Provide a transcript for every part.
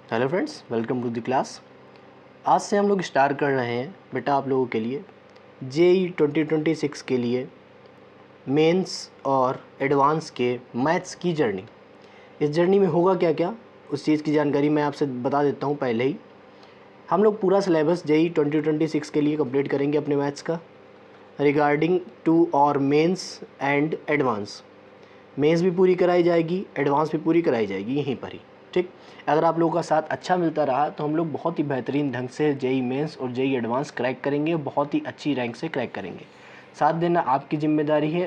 Hello friends, welcome to the class. आज से हम लोग स्टार्ट कर रहे हैं बेटा आप लोगों के लिए जेई 2026 के लिए मेंस और एडवांस के मैथ्स की जर्नी। इस जर्नी में होगा क्या क्या उस चीज़ की जानकारी मैं आपसे बता देता हूँ पहले ही। हम लोग पूरा सिलेबस जेई 2026 के लिए कंप्लीट करेंगे अपने मैथ्स का रिगार्डिंग टू और मेंस एंड एडवांस। मेंस भी पूरी कराई जाएगी, एडवांस भी पूरी कराई जाएगी यहीं पर ही। ठीक, अगर आप लोगों का साथ अच्छा मिलता रहा तो हम लोग बहुत ही बेहतरीन ढंग से जेई मेंस और जेई एडवांस क्रैक करेंगे, बहुत ही अच्छी रैंक से क्रैक करेंगे। साथ देना आपकी जिम्मेदारी है,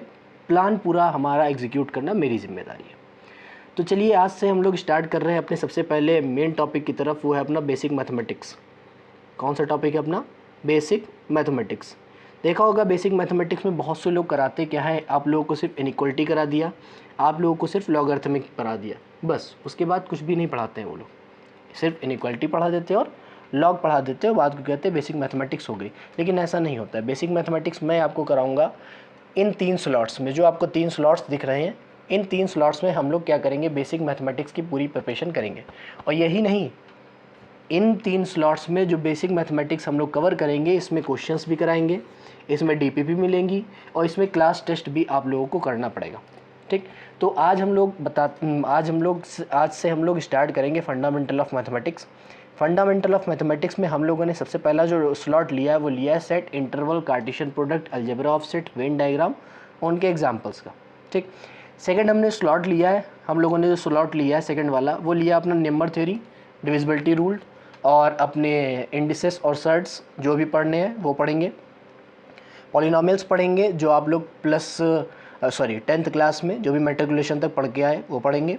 प्लान पूरा हमारा एग्जीक्यूट करना मेरी जिम्मेदारी है। तो चलिए आज से हम लोग स्टार्ट कर रहे हैं अपने सबसे पहले मेन टॉपिक की तरफ, वो है अपना बेसिक मैथमेटिक्स। कौन सा टॉपिक है अपना? Basic mathematics. देखा होगा बेसिक मैथमेटिक्स में बहुत से लोग कराते क्या है, आप लोगों को सिर्फ इनइक्वलिटी करा दिया, आप लोगों को सिर्फ लॉगरिथमिक पढ़ा दिया, बस उसके बाद कुछ भी नहीं पढ़ाते हैं वो लोग। सिर्फ इनइक्वलिटी पढ़ा देते हैं और लॉग पढ़ा देते हैं, बाद को कहते हैं बेसिक मैथमेटिक्स हो गई। लेकिन ऐसा नहीं होता है। बेसिक मैथमेटिक्स मैं आपको कराऊंगा इन 3 स्लॉट्स में। जो आपको 3 स्लॉट्स दिख रहे हैं, इन 3 स्लॉट्स में हम लोग क्या करेंगे, बेसिक मैथमेटिक्स की पूरी प्रिपरेशन करेंगे। और यही नहीं, इन 3 स्लॉट्स में जो बेसिक मैथमेटिक्स हम लोग कवर करेंगे, इसमें क्वेश्चंस भी कराएंगे, इसमें डीपीपी मिलेंगी और इसमें क्लास टेस्ट भी आप लोगों को करना पड़ेगा। ठीक, तो आज से हम लोग स्टार्ट करेंगे fundamental of mathematics. Fundamental of mathematics में हम लोगों ने सबसे पहला जो स्लॉट लिया है वो लिया है set, interval, Cartesian product, algebra of set, Venn diagram, उनके एग्जाम्पल्स का। ठीक, सेकंड हमने स्लॉट लिया है, हम लोगों ने जो स्लॉट लिया है सेकंड वाला, वो लिया अपना नंबर थ्योरी, डिविजिबिलिटी रूल और अपने इंडिसेस और सर्ट्स जो भी पढ़ने हैं वो पढ़ेंगे। पॉलिनोमियल्स पढ़ेंगे जो आप लोग 10th क्लास में जो भी मैट्रिकुलेशन तक पढ़ के आए वो पढ़ेंगे।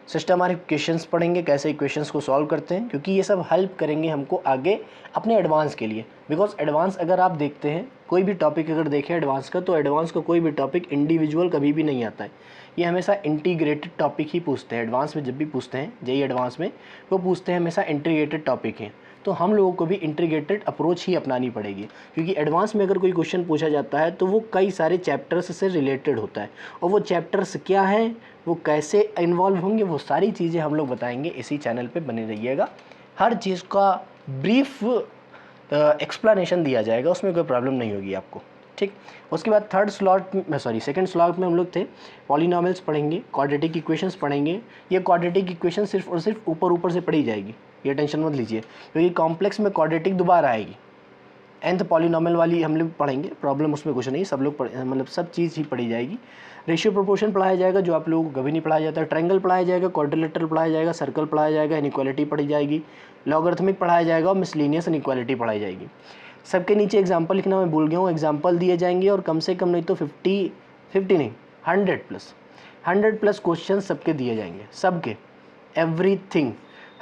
सिस्टमैटिक इक्वेशंस पढ़ेंगे, कैसे इक्वेशंस को सॉल्व करते हैं, क्योंकि ये सब हेल्प करेंगे हमको आगे अपने एडवांस के लिए। बिकॉज एडवांस अगर आप देखते हैं, कोई भी टॉपिक अगर देखें एडवांस का, तो एडवांस का कोई भी टॉपिक इंडिविजुअल कभी भी नहीं आता है। ये हमेशा इंटीग्रेटेड टॉपिक ही पूछते हैं। एडवांस में जब भी पूछते हैं, जेईई एडवांस में वो पूछते हैं हमेशा इंटीग्रेटेड टॉपिक हैं। तो हम लोगों को भी इंटीग्रेटेड अप्रोच ही अपनानी पड़ेगी, क्योंकि एडवांस में अगर कोई क्वेश्चन पूछा जाता है तो वो कई सारे चैप्टर्स से रिलेटेड होता है, और वो चैप्टर्स क्या हैं, वो कैसे इन्वॉल्व होंगे, वो सारी चीज़ें हम लोग बताएंगे। इसी चैनल पे बने रहिएगा, हर चीज़ का ब्रीफ एक्सप्लेनेशन दिया जाएगा, उसमें कोई प्रॉब्लम नहीं होगी आपको। ठीक, उसके बाद सेकंड स्लॉट में हम लोग थे पॉलिनोमियल्स पढ़ेंगे, क्वाड्रेटिक इक्वेशंस पढ़ेंगे। ये क्वाड्रेटिक इक्वेशन सिर्फ और सिर्फ ऊपर ऊपर से पढ़ी जाएगी, ये टेंशन मत लीजिए, क्योंकि कॉम्प्लेक्स में क्वाड्रेटिक दोबारा आएगी। nth पॉलिनोमियल वाली हम लोग पढ़ेंगे, प्रॉब्लम उसमें कुछ नहीं, सब लोग मतलब सब चीज़ ही पढ़ी जाएगी। रेशियो प्रोपोर्शन पढ़ाया जाएगा जो आप लोगों को कभी नहीं पढ़ाया जाता है। ट्रायंगल पढ़ाया जाएगा, क्वाड्रिलेटरल पढ़ाया जाएगा, सर्कल पढ़ाया जाएगा, इनइक्वालिटी पढ़ी जाएगी, लॉगरिथमिक पढ़ाया जाएगा और मिसलिनियस इनइक्वालिटी पढ़ाई जाएगी। सबके नीचे एग्जाम्पल लिखना मैं भूल गया हूँ, एग्जाम्पल दिए जाएंगे और कम से कम नहीं तो 50 नहीं 100+ क्वेश्चन सबके दिए जाएंगे, सबके, एवरीथिंग।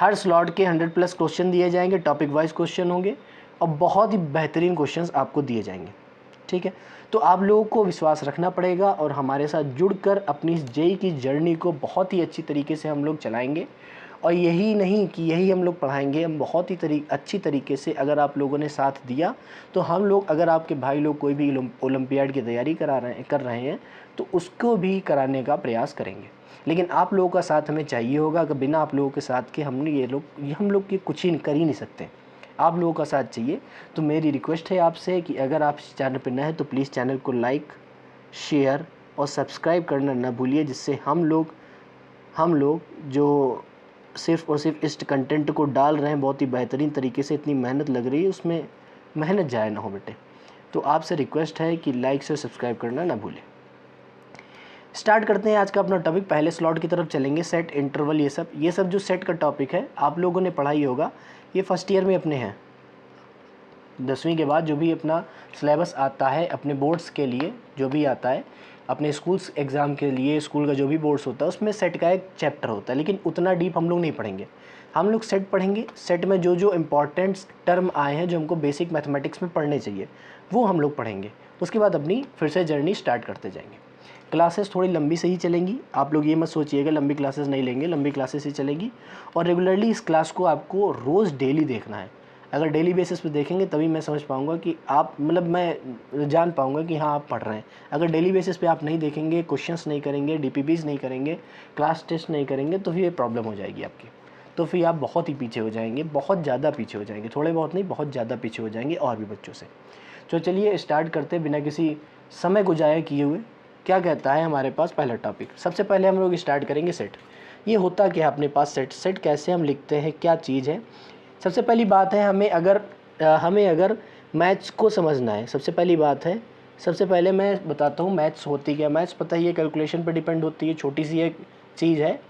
हर स्लॉट के 100+ क्वेश्चन दिए जाएंगे, टॉपिक वाइज क्वेश्चन होंगे और बहुत ही बेहतरीन क्वेश्चंस आपको दिए जाएंगे। ठीक है, तो आप लोगों को विश्वास रखना पड़ेगा और हमारे साथ जुड़कर अपनी इस जेई की जर्नी को बहुत ही अच्छी तरीके से हम लोग चलाएंगे। और यही नहीं कि यही हम लोग पढ़ाएंगे, हम बहुत ही अच्छी तरीके से अगर आप लोगों ने साथ दिया तो हम लोग, अगर आपके भाई लोग कोई भी ओलंपियाड की तैयारी कर रहे हैं तो उसको भी कराने का प्रयास करेंगे। लेकिन आप लोगों का साथ हमें चाहिए होगा, कि बिना आप लोगों के साथ के हम लोग ये कुछ ही कर ही नहीं सकते। आप लोगों का साथ चाहिए। तो मेरी रिक्वेस्ट है आपसे कि अगर आप इस चैनल पर नए हैं तो प्लीज़ चैनल को लाइक, शेयर और सब्सक्राइब करना ना भूलिए, जिससे हम लोग जो सिर्फ़ और सिर्फ इस कंटेंट को डाल रहे हैं बहुत ही बेहतरीन तरीके से, इतनी मेहनत लग रही है, उसमें मेहनत जाए ना हो बेटे। तो आपसे रिक्वेस्ट है कि लाइक से सब्सक्राइब करना ना भूलें। स्टार्ट करते हैं आज का अपना टॉपिक। पहले स्लॉट की तरफ चलेंगे, सेट, इंटरवल, ये सब जो सेट का टॉपिक है आप लोगों ने पढ़ा ही होगा। ये फर्स्ट ईयर में अपने हैं, 10वीं के बाद जो भी अपना सिलेबस आता है अपने बोर्ड्स के लिए, जो भी आता है अपने स्कूल्स एग्ज़ाम के लिए, स्कूल का जो भी बोर्ड्स होता है उसमें सेट का एक चैप्टर होता है। लेकिन उतना डीप हम लोग नहीं पढ़ेंगे, हम लोग सेट पढ़ेंगे। सेट में जो जो इम्पॉर्टेंट टर्म आए हैं जो हमको बेसिक मैथमेटिक्स में पढ़ने चाहिए वो हम लोग पढ़ेंगे। उसके बाद अपनी फिर से जर्नी स्टार्ट करते जाएंगे। क्लासेस थोड़ी लंबी से ही चलेंगी, आप लोग ये मत सोचिएगा लंबी क्लासेस नहीं लेंगे, लंबी क्लासेस ही चलेंगी। और रेगुलरली इस क्लास को आपको रोज़ डेली देखना है। अगर डेली बेसिस पे देखेंगे तभी मैं समझ पाऊँगा कि आप, मतलब मैं जान पाऊँगा कि हाँ आप पढ़ रहे हैं। अगर डेली बेसिस पे आप नहीं देखेंगे, क्वेश्चंस नहीं करेंगे, डीपीपीज नहीं करेंगे, क्लास टेस्ट नहीं करेंगे, तो फिर ये प्रॉब्लम हो जाएगी आपकी। तो फिर आप बहुत ही पीछे हो जाएंगे, बहुत ज़्यादा पीछे हो जाएंगे, थोड़े बहुत नहीं बहुत ज़्यादा पीछे हो जाएंगे और भी बच्चों से। तो चलिए स्टार्ट करते बिना किसी समय को ज़ाया किए हुए। क्या कहता है हमारे पास पहला टॉपिक? सबसे पहले हम लोग स्टार्ट करेंगे सेट। ये होता क्या है अपने पास सेट? सेट कैसे हम लिखते हैं, क्या चीज़ है? सबसे पहली बात है हमें अगर मैथ्स को समझना है, सबसे पहली बात है, सबसे पहले मैं बताता हूँ मैथ्स होती क्या। मैथ्स पता ही है कैलकुलेशन पर डिपेंड होती है, छोटी सी एक चीज़ है,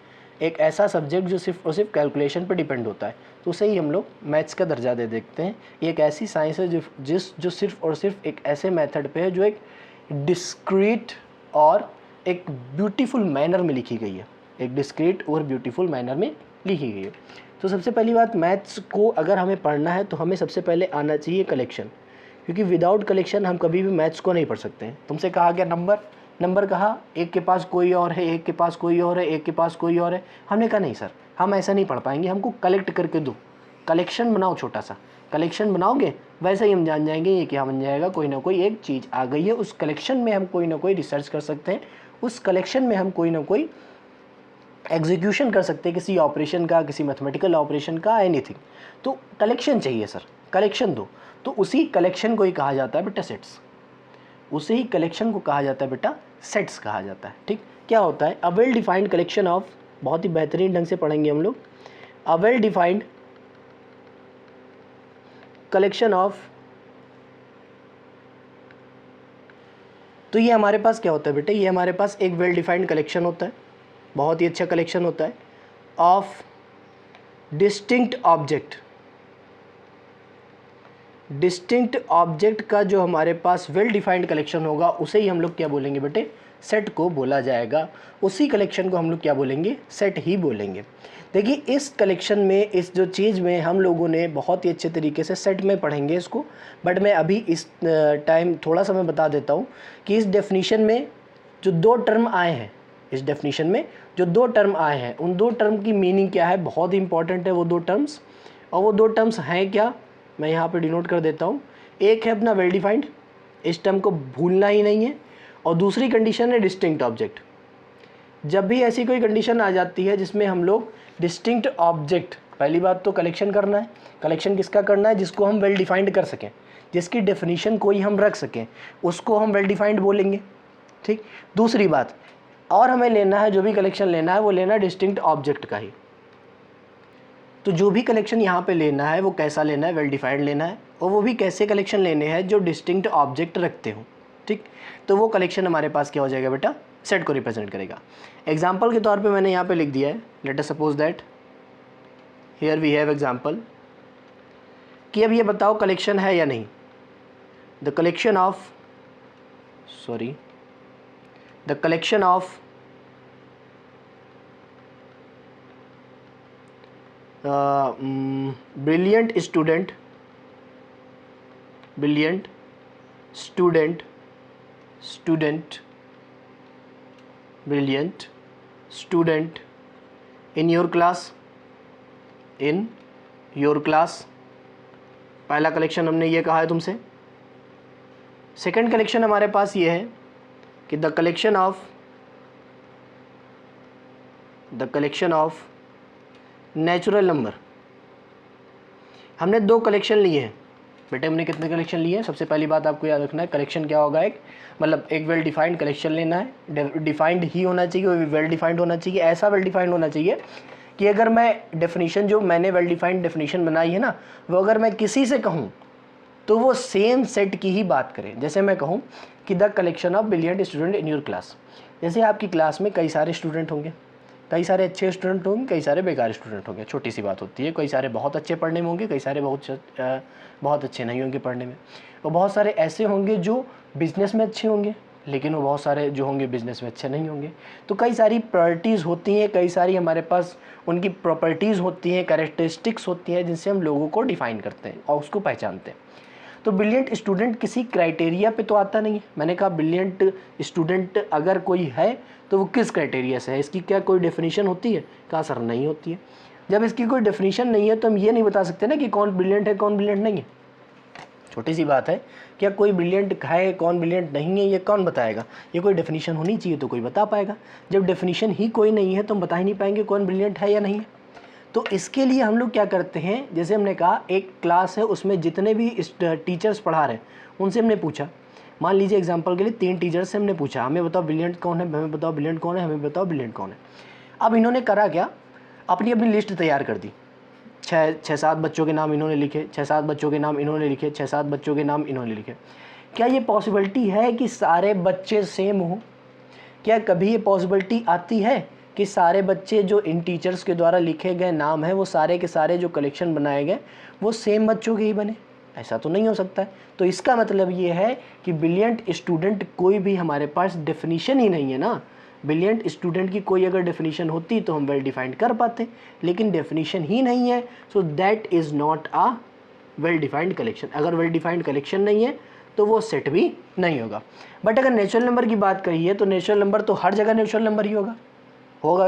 एक ऐसा सब्जेक्ट जो सिर्फ और सिर्फ कैलकुलेशन पर डिपेंड होता है, तो उसे ही हम लोग मैथ्स का दर्जा दे देखते हैं। ये एक ऐसी साइंस है जो सिर्फ और सिर्फ एक ऐसे मेथड पे है जो एक डिस्क्रीट और एक ब्यूटीफुल मैनर में लिखी गई है, एक डिस्क्रीट और ब्यूटीफुल मैनर में लिखी गई है। तो सबसे पहली बात, मैथ्स को अगर हमें पढ़ना है तो हमें सबसे पहले आना चाहिए कलेक्शन, क्योंकि विदाउट कलेक्शन हम कभी भी मैथ्स को नहीं पढ़ सकते हैं। तुमसे कहा गया नंबर कहा एक के पास कोई और है, एक के पास कोई और है, एक के पास कोई और है। हमने कहा नहीं सर, हम ऐसा नहीं पढ़ पाएंगे, हमको कलेक्ट करके दो, कलेक्शन बनाओ, छोटा सा कलेक्शन बनाओगे, वैसे ही हम जान जाएंगे ये क्या बन जाएगा, कोई ना कोई एक चीज़ आ गई है। उस कलेक्शन में हम कोई ना कोई रिसर्च कर सकते हैं, उस कलेक्शन में हम कोई ना कोई एग्जीक्यूशन कर सकते हैं, किसी ऑपरेशन का, किसी मैथमेटिकल ऑपरेशन का, एनीथिंग। तो कलेक्शन चाहिए सर, कलेक्शन दो। तो उसी कलेक्शन को ही कहा जाता है बेटा सेट्स, उसे ही कलेक्शन को कहा जाता है बेटा सेट्स कहा जाता है। ठीक, क्या होता है? A well defined collection of, बहुत ही बेहतरीन ढंग से पढ़ेंगे हम लोग, a well defined collection of. तो ये हमारे पास क्या होता है बेटे? ये हमारे पास एक वेल डिफाइंड कलेक्शन होता है, बहुत ही अच्छा कलेक्शन होता है, of distinct object. Distinct object का जो हमारे पास वेल डिफाइंड कलेक्शन होगा उसे ही हम लोग क्या बोलेंगे बेटे? सेट को बोला जाएगा। उसी कलेक्शन को हम लोग क्या बोलेंगे? सेट ही बोलेंगे। देखिए इस कलेक्शन में, इस जो चीज़ में हम लोगों ने बहुत ही अच्छे तरीके से सेट में पढ़ेंगे इसको, बट मैं अभी इस टाइम थोड़ा सा मैं बता देता हूँ कि इस डेफिनीशन में जो दो टर्म आए हैं, इस डेफिनीशन में जो दो टर्म आए हैं, उन दो टर्म की मीनिंग क्या है, बहुत ही इंपॉर्टेंट है वो दो टर्म्स। और वो दो टर्म्स हैं क्या, मैं यहाँ पे डिनोट कर देता हूँ। एक है अपना वेल डिफाइंड, इस टर्म को भूलना ही नहीं है, और दूसरी कंडीशन है डिस्टिंक्ट ऑब्जेक्ट। जब भी ऐसी कोई कंडीशन आ जाती है जिसमें हम लोग डिस्टिंक्ट ऑब्जेक्ट, पहली बात तो कलेक्शन करना है। कलेक्शन किसका करना है? जिसको हम वेल डिफाइंड कर सकें, जिसकी डेफिनीशन कोई हम रख सकें, उसको हम वेल डिफाइंड बोलेंगे। ठीक, दूसरी बात, और हमें लेना है, जो भी कलेक्शन लेना है वो लेना है डिस्टिंक्ट ऑब्जेक्ट का ही। तो जो भी कलेक्शन यहाँ पे लेना है वो कैसा लेना है? वेल डिफाइंड लेना है, और वो भी कैसे कलेक्शन लेने हैं? जो डिस्टिंक्ट ऑब्जेक्ट रखते हो। ठीक, तो वो कलेक्शन हमारे पास क्या हो जाएगा बेटा? सेट को रिप्रेजेंट करेगा। एग्जाम्पल के तौर पे मैंने यहाँ पे लिख दिया है, let us suppose that here we have example, कि अब ये बताओ कलेक्शन है या नहीं। The collection of brilliant student in your class, पहला कलेक्शन हमने ये कहा है तुमसे। सेकंड कलेक्शन हमारे पास ये है कि the collection of natural number. हमने दो कलेक्शन लिए हैं बेटे। हमने कितने कलेक्शन लिए हैं? सबसे पहली बात आपको याद रखना है, कलेक्शन क्या होगा? एक मतलब एक वेल डिफाइंड कलेक्शन लेना है, डिफाइंड ही होना चाहिए, वो भी वेल डिफाइंड होना चाहिए। ऐसा वेल डिफाइंड होना चाहिए कि अगर मैं डेफिनेशन, जो मैंने वेल डिफाइंड डेफिनेशन बनाई है ना, वो अगर मैं किसी से कहूँ तो वो सेम सेट की ही बात करें। जैसे मैं कहूँ कि the collection of brilliant student in your class, जैसे आपकी क्लास में कई सारे स्टूडेंट होंगे, कई सारे अच्छे स्टूडेंट होंगे, कई सारे बेकार स्टूडेंट होंगे, छोटी सी बात होती है। कई सारे बहुत अच्छे पढ़ने में होंगे, कई सारे बहुत अच्छे नहीं होंगे पढ़ने में, और बहुत सारे ऐसे होंगे जो बिज़नेस में अच्छे होंगे, लेकिन वो बहुत सारे जो होंगे बिज़नेस में अच्छे नहीं होंगे। तो कई सारी प्रायोरिटीज़ होती हैं, कई सारी हमारे पास उनकी प्रॉपर्टीज़ होती हैं, कैरेक्टरिस्टिक्स होती हैं, जिनसे हम लोगों को डिफ़ाइन करते हैं और उसको पहचानते हैं। तो ब्रिलियंट स्टूडेंट किसी क्राइटेरिया पे तो आता नहीं है। मैंने कहा ब्रिलियंट स्टूडेंट अगर कोई है तो वो किस क्राइटेरिया से है, इसकी क्या कोई डेफिनेशन होती है? कहा सर नहीं होती है। जब इसकी कोई डेफिनेशन नहीं है तो हम ये नहीं बता सकते ना कि कौन ब्रिलियंट है कौन ब्रिलियंट नहीं है। छोटी सी बात है, क्या कोई ब्रिलियंट है कौन ब्रिलियंट नहीं है ये कौन बताएगा? ये कोई डेफिनेशन होनी चाहिए तो कोई बता पाएगा। जब डेफिनेशन ही कोई नहीं है तो हम बता ही नहीं पाएंगे कौन ब्रिलियंट है या नहीं है। तो इसके लिए हम लोग क्या करते हैं, जैसे हमने कहा एक क्लास है, उसमें जितने भी टीचर्स पढ़ा रहे हैं उनसे हमने पूछा, मान लीजिए एग्जांपल के लिए 3 टीचर्स से हमने पूछा हमें बताओ ब्रिलियंट कौन है, हमें बताओ ब्रिलियंट कौन है, हमें बताओ ब्रिलियंट कौन है। अब इन्होंने करा क्या, अपनी अपनी लिस्ट तैयार कर दी, 6-7 बच्चों के नाम इन्होंने लिखे, 6-7 बच्चों के नाम इन्होंने लिखे, 6-7 बच्चों के नाम इन्होंने लिखे। क्या ये पॉसिबिलिटी है कि सारे बच्चे सेम हो? क्या कभी ये पॉसिबिलिटी आती है कि सारे बच्चे जो इन टीचर्स के द्वारा लिखे गए नाम हैं वो सारे के सारे जो कलेक्शन बनाए गए वो सेम बच्चों के ही बने? ऐसा तो नहीं हो सकता है। तो इसका मतलब ये है कि ब्रिलियंट स्टूडेंट कोई भी हमारे पास डेफिनेशन ही नहीं है ना। ब्रिलियंट स्टूडेंट की कोई अगर डेफिनेशन होती तो हम वेल डिफाइंड कर पाते, लेकिन डेफिनेशन ही नहीं है, so that is not a well defined collection. अगर वेल डिफाइंड कलेक्शन नहीं है तो वो सेट भी नहीं होगा। बट अगर नेचुरल नंबर की बात कही है तो नेचुरल नंबर तो हर जगह नेचुरल नंबर ही होगा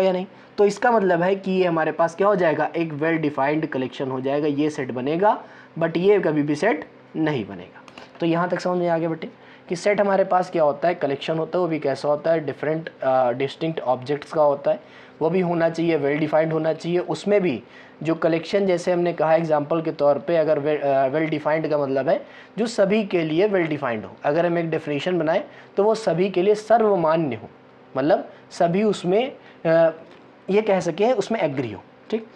या नहीं? तो इसका मतलब है कि ये हमारे पास क्या हो जाएगा, एक वेल डिफाइंड कलेक्शन हो जाएगा, ये सेट बनेगा, बट ये कभी भी सेट नहीं बनेगा। तो यहाँ तक समझ में आ गया बेटे कि सेट हमारे पास क्या होता है, कलेक्शन होता है, वो भी कैसा होता है, डिफरेंट डिस्टिंक्ट ऑब्जेक्ट्स का होता है, वो भी होना चाहिए, वेल डिफाइंड होना चाहिए। उसमें भी जो कलेक्शन, जैसे हमने कहा एग्जांपल के तौर पे, अगर वेल डिफाइंड का मतलब है जो सभी के लिए वेल डिफाइंड हो। अगर हम एक डेफिनेशन बनाएं तो वो सभी के लिए सर्वमान्य हो, मतलब सभी उसमें ये कह सके उसमें एग्री हो, ठीक।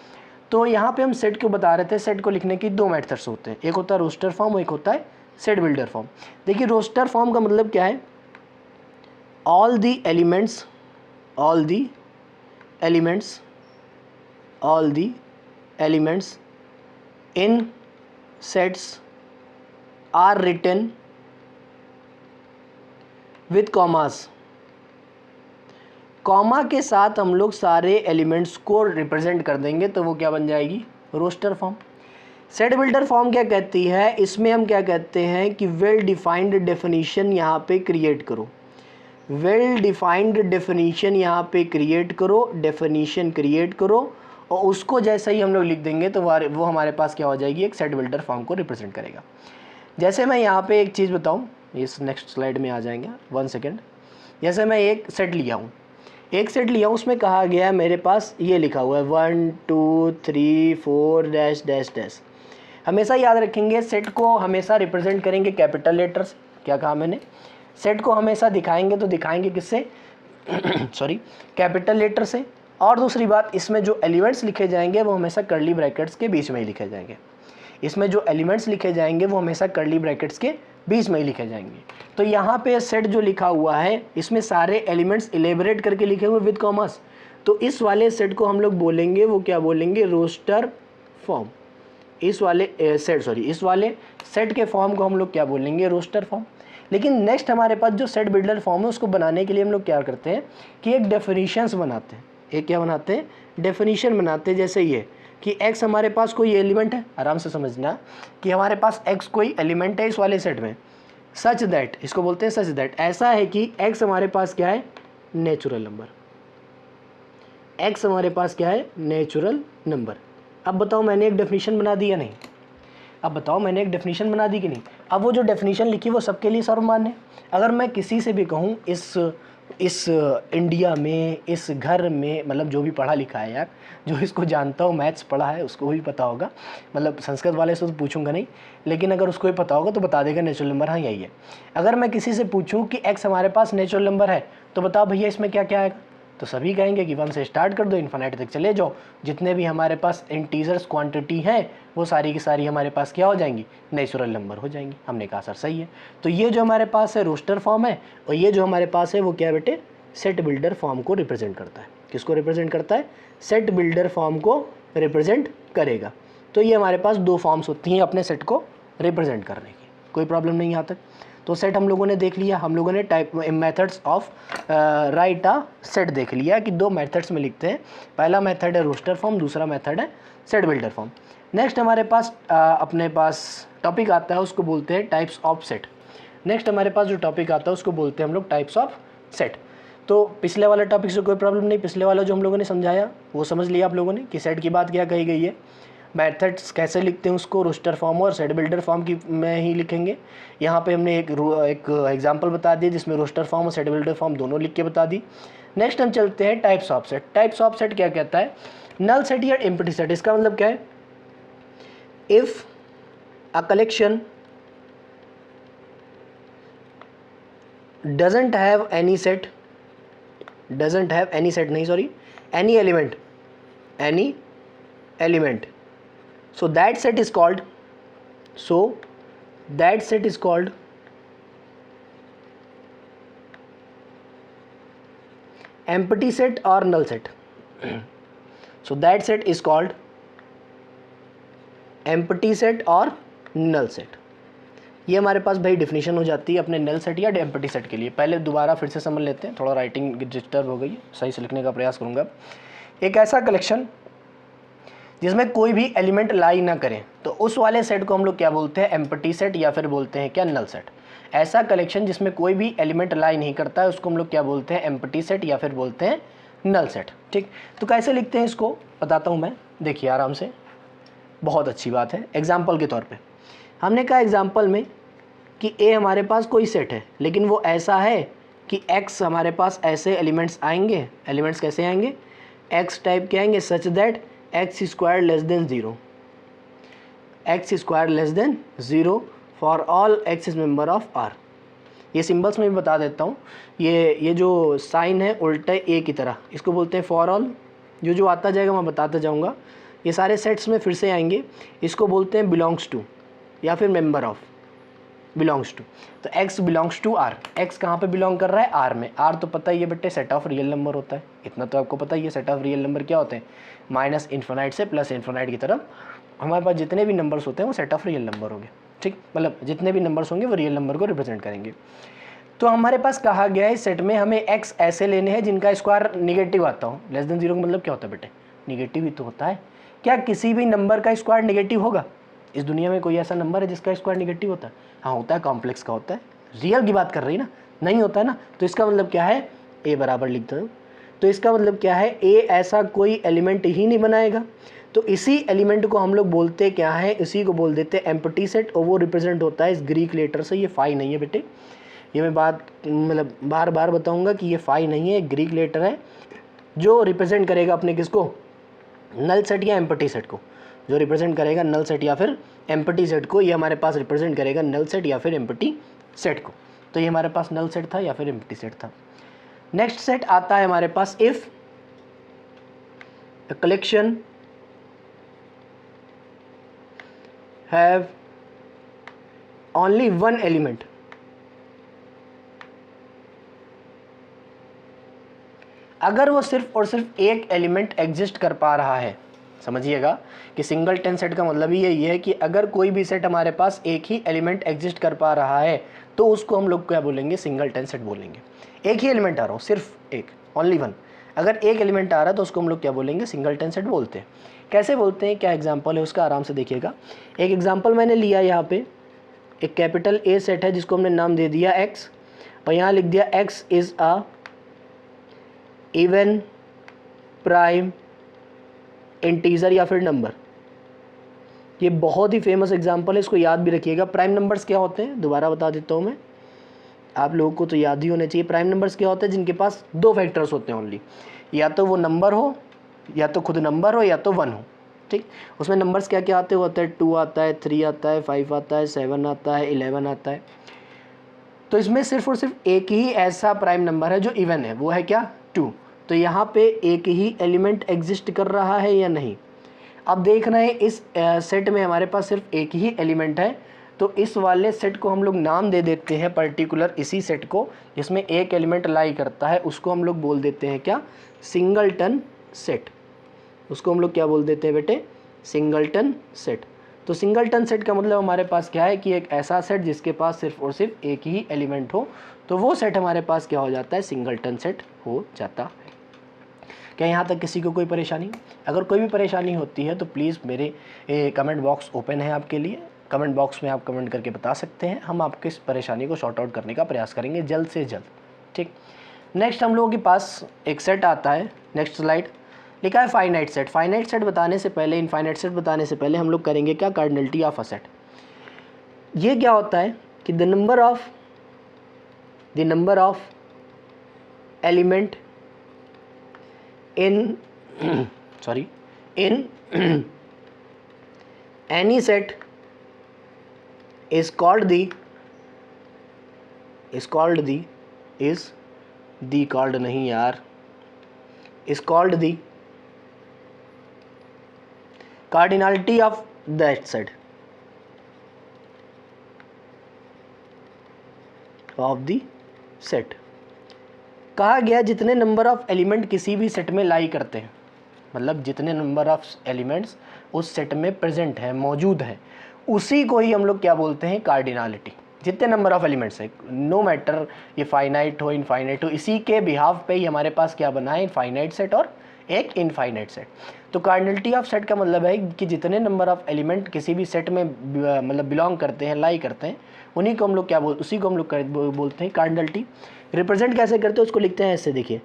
तो यहाँ पे हम सेट को बता रहे थे, सेट को लिखने की 2 मेथड्स होते हैं, एक होता है रोस्टर फॉर्म और एक होता है सेट बिल्डर फॉर्म। देखिए रोस्टर फॉर्म का मतलब क्या है, all the elements in sets are written with commas. Comma के साथ हम लोग सारे एलिमेंट्स को रिप्रेजेंट कर देंगे तो वो क्या बन जाएगी, roster form. Set builder form क्या कहती है, इसमें हम क्या कहते हैं कि वेल डिफाइंड डेफिनेशन यहाँ पे क्रिएट करो, वेल डिफाइंड डेफिनेशन यहाँ पे क्रिएट करो, डेफिनेशन क्रिएट करो, और उसको जैसे ही हम लोग लिख देंगे तो वो हमारे पास क्या हो जाएगी, एक सेट बिल्डर फॉर्म को रिप्रेजेंट करेगा। जैसे मैं यहाँ पे एक चीज़ बताऊँ, इस नेक्स्ट स्लाइड में आ जाएंगे, 1 सेकेंड। जैसे मैं एक सेट लिया हूँ, उसमें कहा गया है मेरे पास ये लिखा हुआ है 1 2 3 4 डैश डैश डैश। हमेशा याद रखेंगे सेट को हमेशा रिप्रेजेंट करेंगे कैपिटल लेटर्स। क्या कहा मैंने, सेट को हमेशा दिखाएंगे तो दिखाएंगे किससे सॉरी, कैपिटल लेटर से। और दूसरी बात, इसमें जो एलिमेंट्स लिखे जाएंगे वो हमेशा कर्ली ब्रैकेट्स के बीच में ही लिखे जाएंगे, इसमें जो एलिमेंट्स लिखे जाएंगे वो हमेशा कर्ली ब्रैकेट्स के बीच में ही लिखे जाएंगे। तो यहाँ पे सेट जो लिखा हुआ है इसमें सारे एलिमेंट्स इलेबरेट करके लिखे हुए विद कॉमास, तो इस वाले सेट को हम लोग बोलेंगे, वो क्या बोलेंगे, रोस्टर फॉर्म। इस वाले सेट के फॉर्म को हम लोग क्या बोलेंगे, रोस्टर फॉर्म। लेकिन नेक्स्ट हमारे पास जो सेट बिल्डर फॉर्म है उसको बनाने के लिए हम लोग क्या करते हैं कि एक डेफिनेशंस बनाते हैं, एक क्या बनाते हैं, डेफिनेशन बनाते हैं। जैसे ये कि x हमारे पास कोई एलिमेंट है, आराम से समझना कि हमारे पास x कोई एलिमेंट है इस वाले सेट में, सच दैट, इसको बोलते हैं सच दैट, ऐसा है कि x हमारे पास क्या है, नेचुरल नंबर, x हमारे पास क्या है, नेचुरल नंबर। अब बताओ मैंने एक डेफिनेशन बना दी या नहीं, अब बताओ मैंने एक डेफिनेशन बना दी कि नहीं। अब वो जो डेफिनेशन लिखी वो सबके लिए सर्वमान्य है। अगर मैं किसी से भी कहूँ इस इंडिया में, इस घर में, मतलब जो भी पढ़ा लिखा है यार, जो इसको जानता हो, मैथ्स पढ़ा है उसको भी पता होगा, मतलब संस्कृत वाले से तो पूछूंगा नहीं, लेकिन अगर उसको भी पता होगा तो बता देगा नेचुरल नंबर, हाँ यही है। अगर मैं किसी से पूछूं कि x हमारे पास नेचुरल नंबर है तो बताओ भैया इसमें क्या क्या आएगा, तो सभी कहेंगे कि 1 से स्टार्ट कर दो, इन्फिनिटी तक चले जाओ, जितने भी हमारे पास इंटीजर्स क्वांटिटी हैं वो सारी की सारी हमारे पास क्या हो जाएंगी, नेचुरल नंबर हो जाएंगी। हमने कहा सर सही है। तो ये जो हमारे पास है रोस्टर फॉर्म है, और ये जो हमारे पास है वो क्या है बेटे, सेट बिल्डर फॉर्म को रिप्रेजेंट करता है। किसको रिप्रेजेंट करता है, सेट बिल्डर फॉर्म को रिप्रेजेंट करेगा। तो ये हमारे पास 2 फॉर्म्स होती हैं अपने सेट को रिप्रेजेंट करने की, कोई प्रॉब्लम नहीं यहाँ तक। तो सेट हम लोगों ने देख लिया, हम लोगों ने type methods of right a set देख लिया कि 2 मेथड्स में लिखते हैं। पहला मेथड है रोस्टर फॉर्म, दूसरा मेथड है सेट बिल्डर फॉर्म। नेक्स्ट हमारे पास अपने पास टॉपिक आता है, उसको बोलते हैं टाइप्स ऑफ सेट। नेक्स्ट हमारे पास जो टॉपिक आता है उसको बोलते हैं हम लोग टाइप्स ऑफ सेट। तो पिछले वाले टॉपिक से कोई प्रॉब्लम नहीं, पिछले वाला जो हम लोगों ने समझाया वो समझ लिया आप लोगों ने कि सेट की बात क्या कही गई है, मेथड्स कैसे लिखते हैं उसको, रोस्टर फॉर्म और सेट बिल्डर फॉर्म की में ही लिखेंगे। यहाँ पे हमने एक एग्जांपल बता दिया जिसमें रोस्टर फॉर्म और सेट बिल्डर फॉर्म दोनों लिख के बता दी। नेक्स्ट हम चलते हैं types of set. Types of set क्या कहता है, नल सेट या एम्प्टी सेट, इसका मतलब क्या है, if a collection doesn't have any set नहीं sorry, any element, so that set is called empty set or null set. So that set is called empty set or null set. ये हमारे पास भाई definition हो जाती है अपने null set या empty set के लिए। पहले दोबारा फिर से समझ लेते हैं, थोड़ा राइटिंग डिस्टर्ब हो गई है, सही से लिखने का प्रयास करूँगा। एक ऐसा कलेक्शन जिसमें कोई भी एलिमेंट लाई ना करें, तो उस वाले सेट को हम लोग क्या बोलते हैं, एम्प्टी सेट या फिर बोलते हैं क्या, नल सेट। ऐसा कलेक्शन जिसमें कोई भी एलिमेंट लाई नहीं करता है उसको हम लोग क्या बोलते हैं, एम्प्टी सेट या फिर बोलते हैं नल सेट। ठीक, तो कैसे लिखते हैं इसको बताता हूँ मैं, देखिए आराम से, बहुत अच्छी बात है। एग्जाम्पल के तौर पर हमने कहा एग्जाम्पल में कि ए हमारे पास कोई सेट है, लेकिन वो ऐसा है कि एक्स हमारे पास ऐसे एलिमेंट्स आएंगे, एलिमेंट्स कैसे आएंगे, एक्स टाइप के आएंगे, such that x square less than zero for all x is member of R. ये सिंबल्स में भी बता देता हूँ, ये जो साइन है उल्टा ए की तरह, इसको बोलते हैं फॉर ऑल। जो आता जाएगा मैं बताता जाऊँगा, ये सारे सेट्स में फिर से आएंगे, इसको बोलते हैं बिलोंग्स टू या फिर मेंबर ऑफ, बिलोंग्स टू। तो x belongs to r, x कहाँ पे बिलोंग कर रहा है, r में। r तो पता ही है बेटे सेट ऑफ रियल नंबर होता है, इतना तो आपको पता ही है। सेट ऑफ रियल नंबर क्या होते हैं, माइनस इन्फिनाइट से प्लस इन्फिनाइट की तरफ हमारे पास जितने भी नंबर्स होते हैं वो सेट ऑफ रियल नंबर होंगे। ठीक, मतलब जितने भी नंबर्स होंगे वो रियल नंबर को रिप्रेजेंट करेंगे। तो हमारे पास कहा गया है सेट में हमें x ऐसे लेने हैं जिनका स्क्वायर निगेटिव आता हो। लेस देन जीरो का मतलब क्या होता है बेटे, निगेटिव ही तो होता है। क्या किसी भी नंबर का स्क्वायर निगेटिव होगा? इस दुनिया में कोई ऐसा नंबर है जिसका स्क्वायर निगेटिव होता है? हाँ होता है, कॉम्प्लेक्स का होता है। रियल की बात कर रही ना, नहीं होता है ना। तो इसका मतलब क्या है, ए बराबर लिख दो। तो इसका मतलब क्या है, ए ऐसा कोई एलिमेंट ही नहीं बनाएगा। तो इसी एलिमेंट को हम लोग बोलते क्या है, इसी को बोल देते हैं एम्प्टी सेट, और वो रिप्रेजेंट होता है इस ग्रीक लेटर से। ये फाई नहीं है बेटे, ये मैं बात मतलब बार बार बताऊंगा कि ये फाई नहीं है, ग्रीक लेटर है जो रिप्रेजेंट करेगा अपने किसको, नल सेट या एम्प्टी सेट को। जो रिप्रेजेंट करेगा नल सेट या फिर एम्प्टी सेट को, ये हमारे पास रिप्रेजेंट करेगा नल सेट या फिर एम्प्टी सेट को। तो ये हमारे पास नल सेट था या फिर एम्प्टी सेट था। नेक्स्ट सेट आता है हमारे पास, if the collection have only one element. अगर वो सिर्फ और सिर्फ एक एलिमेंट एग्जिस्ट कर पा रहा है, समझिएगा कि सिंगल टेन सेट का मतलब ही यही है कि अगर कोई भी सेट हमारे पास एक ही एलिमेंट एग्जिस्ट कर पा रहा है तो उसको हम लोग क्या बोलेंगे, सिंगल टेन सेट बोलेंगे। एक ही एलिमेंट आ रहा हो, सिर्फ एक, ओनली वन, अगर एक एलिमेंट आ रहा है तो उसको हम लोग क्या बोलेंगे, सिंगल टेन सेट बोलते हैं। कैसे बोलते हैं, क्या एग्जाम्पल है उसका, आराम से देखिएगा। एक एग्जाम्पल मैंने लिया यहाँ पे, एक कैपिटल ए सेट है जिसको हमने नाम दे दिया एक्स, और यहाँ लिख दिया x is a even prime integer या फिर नंबर। ये बहुत ही फेमस एग्जांपल है, इसको याद भी रखिएगा। प्राइम नंबर्स क्या होते हैं, दोबारा बता देता हूँ मैं, आप लोगों को तो याद ही होने चाहिए। प्राइम नंबर्स क्या होते हैं, जिनके पास दो फैक्टर्स होते हैं ओनली, या तो वो नंबर हो, या तो खुद नंबर हो, या तो वन हो। ठीक, उसमें नंबर्स क्या क्या आते होते हैं, 2 आता है, 3 आता है, 5 आता है, 7 आता है, 11 आता है। तो इसमें सिर्फ और सिर्फ एक ही ऐसा प्राइम नंबर है जो इवन है, वो है क्या, 2। तो यहाँ पे एक ही एलिमेंट एग्जिस्ट कर रहा है या नहीं। अब देखना है इस सेट में हमारे पास सिर्फ एक ही एलिमेंट है, तो इस वाले सेट को हम लोग नाम दे देते हैं पर्टिकुलर, इसी सेट को जिसमें एक एलिमेंट लाई करता है उसको हम लोग बोल देते हैं क्या, सिंगलटन सेट। उसको हम लोग क्या बोल देते हैं बेटे, सिंगलटन सेट। तो सिंगलटन सेट का मतलब हमारे पास क्या है कि एक ऐसा सेट जिसके पास सिर्फ और सिर्फ एक ही एलिमेंट हो, तो वो सेट हमारे पास क्या हो जाता है, सिंगलटन सेट हो जाता है। क्या यहाँ तक किसी को कोई परेशानी? अगर कोई भी परेशानी होती है तो प्लीज़ मेरे कमेंट बॉक्स ओपन है आपके लिए, कमेंट बॉक्स में आप कमेंट करके बता सकते हैं, हम आपके इस परेशानी को शॉर्ट आउट करने का प्रयास करेंगे जल्द से जल्द। ठीक, नेक्स्ट हम लोगों के पास एक सेट आता है, नेक्स्ट स्लाइड, लिखा है फाइनाइट सेट। फाइनाइट सेट बताने से पहले, इनफाइनाइट सेट बताने से पहले हम लोग करेंगे क्या, कार्डिनलिटी ऑफ अ सेट। ये क्या होता है कि the number of element in sorry in any set is called the called नहीं यार, is called the cardinality of that set कहा गया जितने नंबर ऑफ एलिमेंट किसी भी सेट में लाई करते हैं, मतलब जितने नंबर ऑफ एलिमेंट्स उस सेट में प्रेजेंट है, मौजूद है, उसी को ही हम लोग क्या बोलते हैं, कार्डिनलिटी। जितने नंबर ऑफ एलिमेंट्स है, नो मैटर ये फाइनाइट हो इनफाइनाइट हो, इसी के बिहाफ पे ही हमारे पास क्या बना है, फाइनाइट सेट और एक इनफाइनाइट सेट। तो कार्डिनलिटी ऑफ सेट का मतलब है कि जितने नंबर ऑफ एलिमेंट किसी भी सेट में मतलब बिलोंग करते हैं, लाई करते हैं, उन्हीं को हम लोग क्या उसी को हम लोग बोलते हैं कार्डिनलिटी। रिप्रेजेंट कैसे करते हैं उसको लिखते हैं ऐसे, देखिए,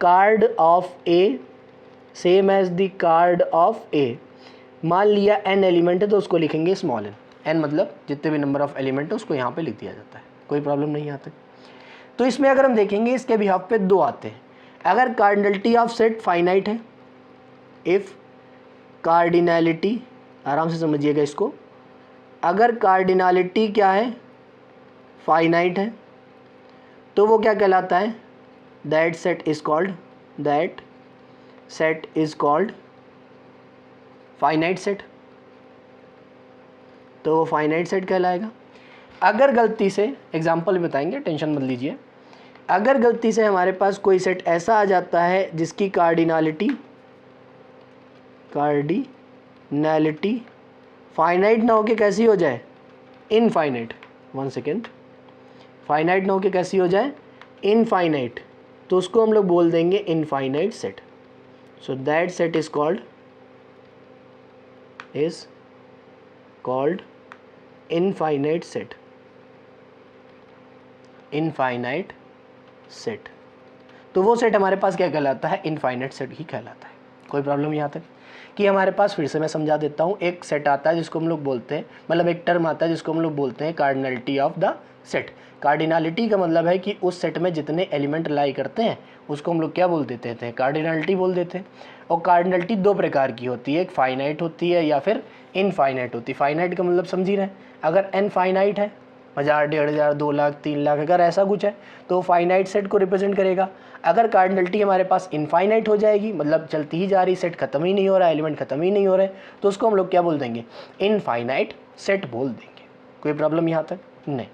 card of A same as the card of A. मान लिया n एलिमेंट है तो उसको लिखेंगे स्मॉल n मतलब जितने भी नंबर ऑफ एलिमेंट है उसको यहाँ पे लिख दिया जाता है, कोई प्रॉब्लम नहीं आती। तो इसमें अगर हम देखेंगे इसके बिहाफ पे दो आते हैं। अगर कार्डिनलिटी ऑफ सेट फाइनाइट है, इफ़ कार्डिनलिटी, आराम से समझिएगा इसको, अगर कार्डिनलिटी क्या है, फाइनाइट है, तो वो क्या कहलाता है, that set is called finite set. तो वो फाइनाइट सेट कहलाएगा। अगर गलती से, एग्जांपल बताएंगे, टेंशन मत लीजिए, अगर गलती से हमारे पास कोई सेट ऐसा आ जाता है जिसकी कार्डिनलिटी फाइनाइट ना होके कैसी हो जाए, इनफाइनाइट, वन सेकेंड, फाइनाइट ना होके कैसी हो जाए, इनफाइनाइट, तो उसको हम लोग बोल देंगे infinite set. So that set is called infinite set. तो वो सेट हमारे पास क्या कहलाता है, इनफाइनाइट सेट ही कहलाता है। कोई प्रॉब्लम यहाँ तक कि हमारे पास, फिर से मैं समझा देता हूँ, एक सेट आता है जिसको हम लोग बोलते हैं, मतलब एक टर्म आता है जिसको हम लोग बोलते हैं cardinality of the set. Cardinality का मतलब है कि उस सेट में जितने एलिमेंट लाई करते हैं उसको हम लोग क्या बोल देते हैं, कार्डिनलिटी बोल देते हैं। और कार्डिनलिटी दो प्रकार की होती है, एक फाइनाइट होती है या फिर इनफाइनाइट होती है। फाइनाइट का मतलब समझ ही रहे, अगर इनफाइनाइट है, 1000, 1500, 2 लाख, 3 लाख, अगर ऐसा कुछ है तो फाइनाइट सेट को रिप्रेजेंट करेगा। अगर कार्डिनलिटी हमारे पास इनफाइनाइट हो जाएगी, मतलब चलती ही जा रही, सेट खत्म ही नहीं हो रहा, एलिमेंट खत्म ही नहीं हो रहे, तो उसको हम लोग क्या बोल देंगे, इनफाइनाइट सेट बोल देंगे। कोई प्रॉब्लम यहाँ तक नहीं।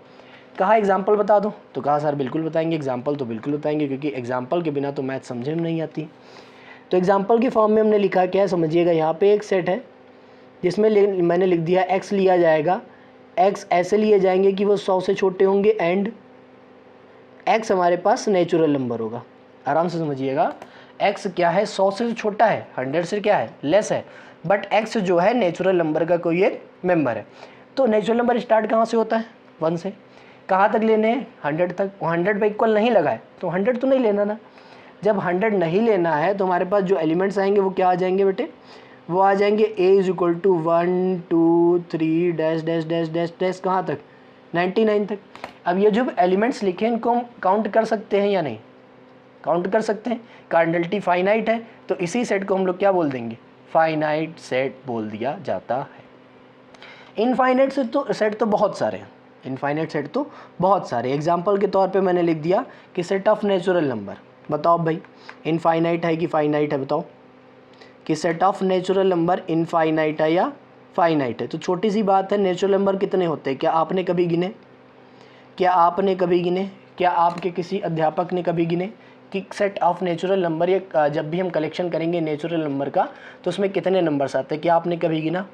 कहा एग्जाम्पल बता दो, तो कहा सर बिल्कुल बताएंगे, एग्जाम्पल तो बिल्कुल बताएंगे, क्योंकि एग्जाम्पल के बिना तो मैथ समझे में नहीं आती। तो एग्जाम्पल के फॉर्म में हमने लिखा क्या है, समझिएगा, यहाँ पे एक सेट है जिसमें मैंने लिख दिया x लिया जाएगा, x ऐसे लिए जाएंगे कि वो 100 से छोटे होंगे, एंड x हमारे पास नेचुरल नंबर होगा। आराम से समझिएगा, x क्या है, 100 से छोटा है, 100 से क्या है, लेस है, बट x जो है नेचुरल नंबर का कोई एक मेंबर है। तो नेचुरल नंबर स्टार्ट कहाँ से होता है, 1 से। कहाँ तक लेने हैं, 100 तक। 100 पे इक्वल नहीं लगा है तो 100 तो नहीं लेना ना। जब 100 नहीं लेना है तो हमारे पास जो एलिमेंट्स आएंगे वो क्या आ जाएंगे बेटे, वो आ जाएंगे a = 1 2 3 dash dash dash dash dash, कहाँ तक, 99 तक। अब ये जो एलिमेंट्स लिखे हैं इनको हम काउंट कर सकते हैं या नहीं, काउंट कर सकते हैं। कार्डिनलिटी फाइनाइट है तो इसी सेट को हम लोग क्या बोल देंगे, फाइनाइट सेट बोल दिया जाता है। इनफाइनाइट सेट तो बहुत सारे हैं, इनफाइनाइट सेट तो बहुत सारे। एग्जाम्पल के तौर पे मैंने लिख दिया कि सेट ऑफ नेचुरल नंबर। बताओ भाई, इनफाइनाइट है कि फाइनाइट है, बताओ कि set of natural number infinite है या फाइनाइट है। तो छोटी सी बात है, नेचुरल नंबर कितने होते हैं, क्या आपने कभी गिने, क्या आपके किसी अध्यापक ने कभी गिने कि सेट ऑफ नेचुरल नंबर, या जब भी हम कलेक्शन करेंगे नेचुरल नंबर का तो उसमें कितने नंबर्स आते हैं, क्या आपने कभी गिना?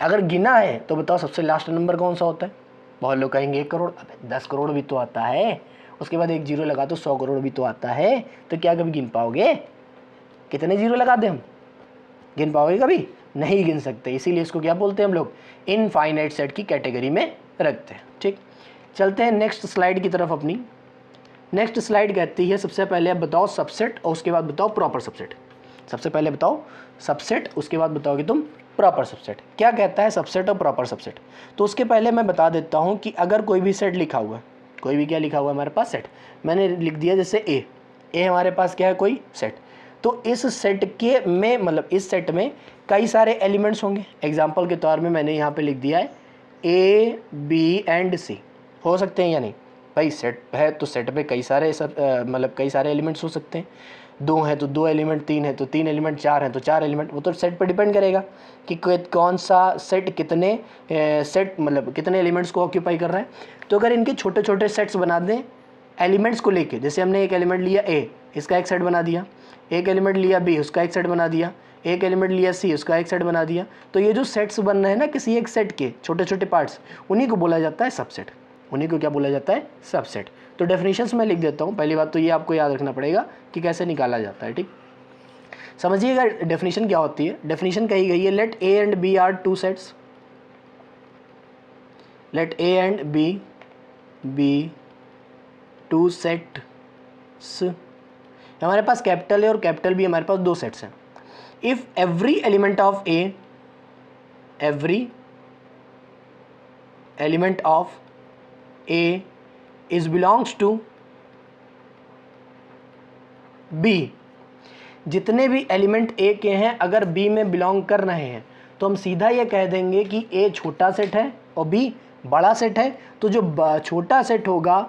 अगर गिना है तो बताओ सबसे लास्ट नंबर कौन सा होता है। बहुत लोग कहेंगे 1 करोड़, 10 करोड़ भी तो आता है, उसके बाद एक जीरो लगा तो 100 करोड़ भी तो आता है। तो क्या कभी गिन पाओगे? कितने जीरो लगा दे हम, गिन पाओगे? कभी नहीं गिन सकते। इसीलिए इसको क्या बोलते हैं हम लोग, इनफाइनाइट सेट की कैटेगरी में रखते हैं। ठीक, चलते हैं नेक्स्ट स्लाइड की तरफ अपनी। नेक्स्ट स्लाइड कहती है, सबसे पहले आप बताओ सबसेट और उसके बाद बताओ प्रॉपर सबसेट। सबसे पहले बताओ सबसेट, उसके बाद बताओगे तुम प्रॉपर सबसेट। क्या कहता है सबसेट और प्रॉपर सबसेट? तो उसके पहले मैं बता देता हूँ कि अगर कोई भी सेट लिखा हुआ है, कोई भी क्या लिखा हुआ है हमारे पास, सेट, मैंने लिख दिया जैसे ए हमारे पास क्या है, कोई सेट। तो इस सेट के में मतलब इस सेट में कई सारे एलिमेंट्स होंगे। एग्जाम्पल के तौर में मैंने यहाँ पे लिख दिया है ए बी एंड सी, हो सकते हैं या नहीं भाई, सेट है तो सेट में कई सारे सब मतलब कई सारे एलिमेंट्स हो सकते हैं, 2 हैं तो 2 एलिमेंट, 3 है तो 3 एलिमेंट, 4 हैं तो 4 एलिमेंट। वो तो सेट पर डिपेंड करेगा कि कौन सा सेट कितने सेट मतलब कितने एलिमेंट्स को ऑक्यूपाई कर रहा है। तो अगर इनके छोटे छोटे सेट्स बना दें एलिमेंट्स को लेके, जैसे हमने एक एलिमेंट लिया ए, इसका एक सेट बना दिया, एक एलिमेंट लिया बी, उसका एक सेट बना दिया, एक एलिमेंट लिया सी, उसका एक सेट बना दिया, तो ये जो सेट्स बन रहे हैं ना किसी एक सेट के छोटे छोटे पार्ट्स, उन्हीं को बोला जाता है सबसेट। उन्हीं को क्या बोला जाता है? सबसेट। तो डेफिनेशंस मैं लिख देता हूँ। पहली बात तो ये आपको याद रखना पड़ेगा कि कैसे निकाला जाता है, ठीक। समझिएगा डेफिनेशन क्या होती है। डेफिनेशन कही गई है let A and B are two sets, let A and B be two sets. हमारे पास कैपिटल ए और कैपिटल बी, हमारे पास 2 सेट्स हैं। If every element of A, every element of A is belongs to B, जितने भी element ए के हैं अगर बी में बिलोंग कर रहे हैं तो हम सीधा ये कह देंगे कि ए छोटा सेट है और बी बड़ा सेट है। तो जो छोटा सेट होगा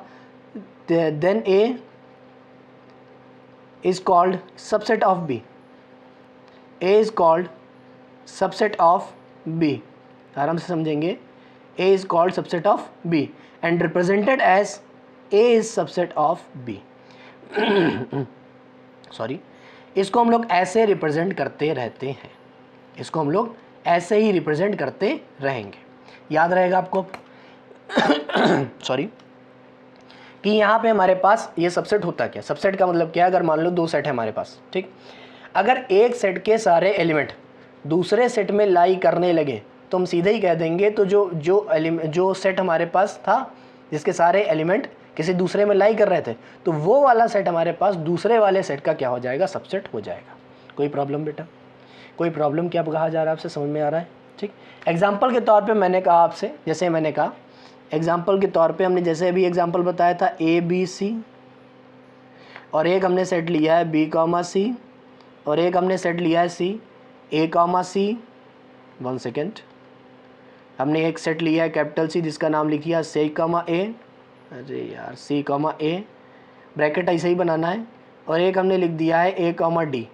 then A is called subset of B, A is called subset of B. आराम से समझेंगे, A is called subset of B and represented as A is subset of B. Sorry, इसको हम लोग ऐसे रिप्रेजेंट करते रहते हैं, इसको हम लोग ऐसे ही रिप्रेजेंट करते रहेंगे। याद रहेगा आपको सॉरी, कि यहाँ पे हमारे पास ये सबसेट होता क्या? सबसेट का मतलब क्या है? अगर मान लो 2 सेट है हमारे पास, ठीक, अगर एक सेट के सारे एलिमेंट दूसरे सेट में लाई करने लगे तो हम सीधे ही कह देंगे तो जो सेट हमारे पास था जिसके सारे एलिमेंट किसी दूसरे में लाई कर रहे थे, तो वो वाला सेट हमारे पास दूसरे वाले सेट का क्या हो जाएगा? सबसेट हो जाएगा। कोई प्रॉब्लम बेटा? कोई प्रॉब्लम क्या कहा जा रहा है आपसे, समझ में आ रहा है? ठीक। एग्जाम्पल के तौर पे मैंने कहा आपसे, जैसे मैंने कहा एग्जाम्पल के तौर पे हमने जैसे अभी एग्जाम्पल बताया था ए बी सी, और एक हमने सेट लिया है बी कॉमा सी, और एक हमने सेट लिया है सी ए कॉमा सी। 1 सेकेंड, हमने एक सेट लिया है कैपिटल सी जिसका नाम लिखिए सी कॉमा ए, अरे यार सी कॉमा ए, ब्रैकेट ऐसे ही बनाना है, और एक हमने लिख दिया है ए कॉमा डी।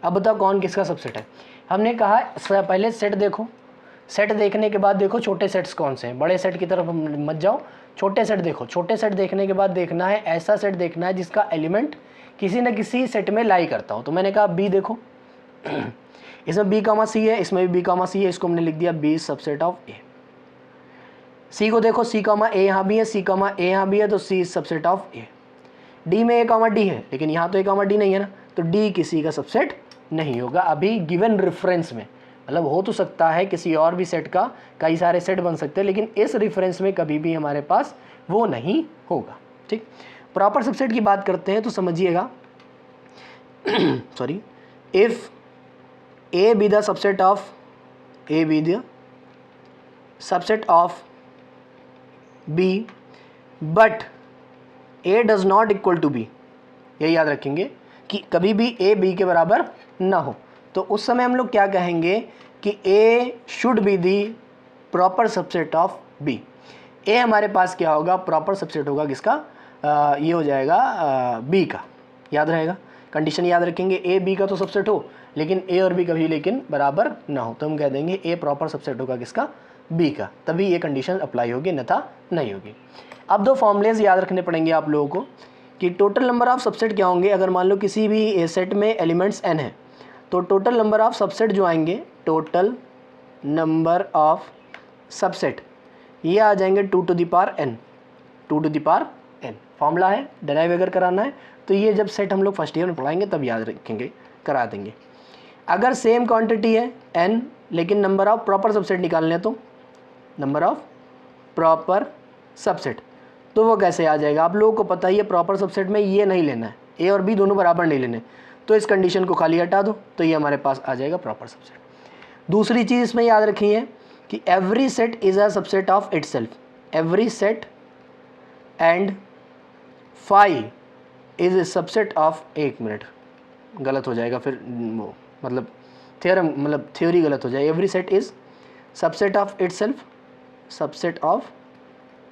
अब बताओ कौन किसका सबसेट है? हमने कहा पहले सेट देखो, सेट देखने के बाद देखो छोटे सेट्स कौन से हैं, बड़े सेट की तरफ मत जाओ, छोटे सेट देखो। छोटे सेट देखने के बाद देखना है ऐसा सेट देखना है जिसका एलिमेंट किसी न किसी सेट में लाई करता हो। तो मैंने कहा बी देखो इसमें बी कॉमा सी है, इसमें भी बी कॉमा सी है, इसको हमने लिख दिया बी सबसेट ऑफ ए। सी को देखो सी कॉमा ए यहाँ भी है, सी कॉमा ए यहाँ भी है, तो सी सबसेट ऑफ ए। डी में ए कॉमा डी है, लेकिन यहाँ तो ए कॉमा डी नहीं है ना, तो डी किसी का सबसेट नहीं होगा अभी गिवन रेफरेंस में। मतलब हो तो सकता है किसी और भी सेट का कई सारे सेट बन सकते हैं, लेकिन इस रेफरेंस में कभी भी हमारे पास वो नहीं होगा। ठीक, प्रॉपर सबसेट की बात करते हैं तो समझिएगा sorry, if A be the subset of A be the subset of B but A does not equal to B, ये याद रखेंगे कि कभी भी ए बी के बराबर ना हो, तो उस समय हम लोग क्या कहेंगे कि A should be the proper subset of B. A हमारे पास क्या होगा? प्रॉपर सबसेट होगा किसका? ये हो जाएगा बी का। याद रहेगा, कंडीशन याद रखेंगे, ए बी का तो सबसेट हो, लेकिन ए और बी कभी लेकिन बराबर ना हो, तो हम कह देंगे ए प्रॉपर सबसेट होगा किसका? बी का, तभी ये कंडीशन अप्लाई होगी, अन्यथा नहीं होगी। अब 2 फॉर्मूलेज याद रखने पड़ेंगे आप लोगों को कि टोटल नंबर ऑफ सबसेट क्या होंगे। अगर मान लो किसी भी सेट में एलिमेंट्स n है तो टोटल नंबर ऑफ सबसेट जो आएंगे, टोटल नंबर ऑफ सबसेट ये आ जाएंगे 2 to the power n, 2 to the power n। Formula है, डेराइव अगर कराना है तो ये जब सेट हम लोग फर्स्ट ईयर में पढ़ाएंगे तब याद रखेंगे, करा देंगे। अगर सेम क्वांटिटी है n लेकिन नंबर ऑफ प्रॉपर सबसेट निकालने तो नंबर ऑफ प्रॉपर सबसेट, तो वो कैसे आ जाएगा? आप लोगों को पता ही है प्रॉपर सबसेट में ये नहीं लेना है, ए और बी दोनों बराबर नहीं लेने, तो इस कंडीशन को खाली हटा दो तो ये हमारे पास आ जाएगा प्रॉपर सबसेट। दूसरी चीज़ इसमें याद रखिए कि every set is a subset of itself, every set and phi is a subset of, एक मिनट गलत हो जाएगा फिर वो मतलब थ्योरम मतलब थ्योरी गलत हो जाएगी। Every set is subset of itself, subset of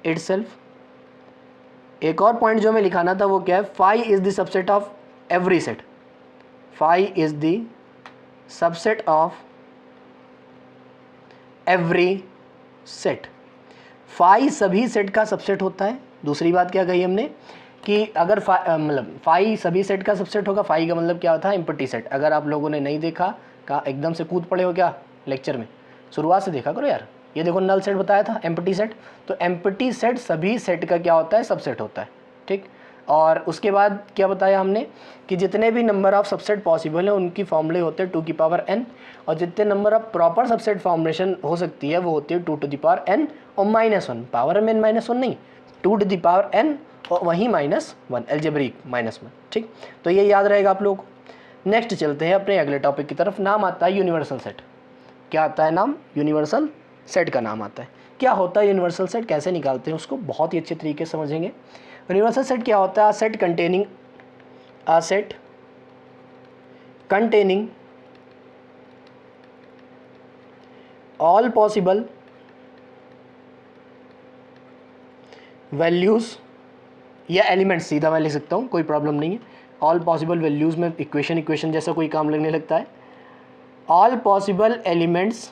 itself. एक और पॉइंट जो हमें लिखाना था वो क्या है, phi is the subset of every set, phi is the subset of every set. Phi सभी सेट का सबसेट होता है। दूसरी बात क्या कही हमने कि अगर मतलब फाई सभी सेट का सबसेट होगा। फाई का मतलब क्या होता है, एम्प्टी सेट। अगर आप लोगों ने नहीं देखा का एकदम से कूद पड़े हो क्या लेक्चर में, शुरुआत से देखा करो यार। ये देखो नल सेट बताया था, एम्प्टी सेट। तो एम्प्टी सेट सभी सेट का क्या होता है, सबसेट होता है, ठीक। और उसके बाद क्या बताया हमने कि जितने भी नंबर ऑफ सबसेट पॉसिबल है उनकी फॉर्मूले होते हैं 2 की पावर n, और जितने number of proper subset formation हो सकती है वो होती है 2 टू द पावर n और -1। पावर में -1 नहीं, 2 टू द पावर n और वहीं -1 एल्जेब्रिक -1, ठीक। तो ये याद रहेगा आप लोगों को। नेक्स्ट चलते हैं अपने अगले टॉपिक की तरफ। नाम आता है यूनिवर्सल सेट। क्या आता है नाम, यूनिवर्सल सेट का नाम आता है। क्या होता है यूनिवर्सल सेट, कैसे निकालते हैं उसको, बहुत ही अच्छे तरीके से समझेंगे। यूनिवर्सल सेट क्या होता है, set containing all possible values या एलिमेंट्स, सीधा मैं लिख सकता हूँ, कोई प्रॉब्लम नहीं है। ऑल पॉसिबल वैल्यूज में इक्वेशन जैसा कोई काम लगने लगता है। ऑल पॉसिबल एलिमेंट्स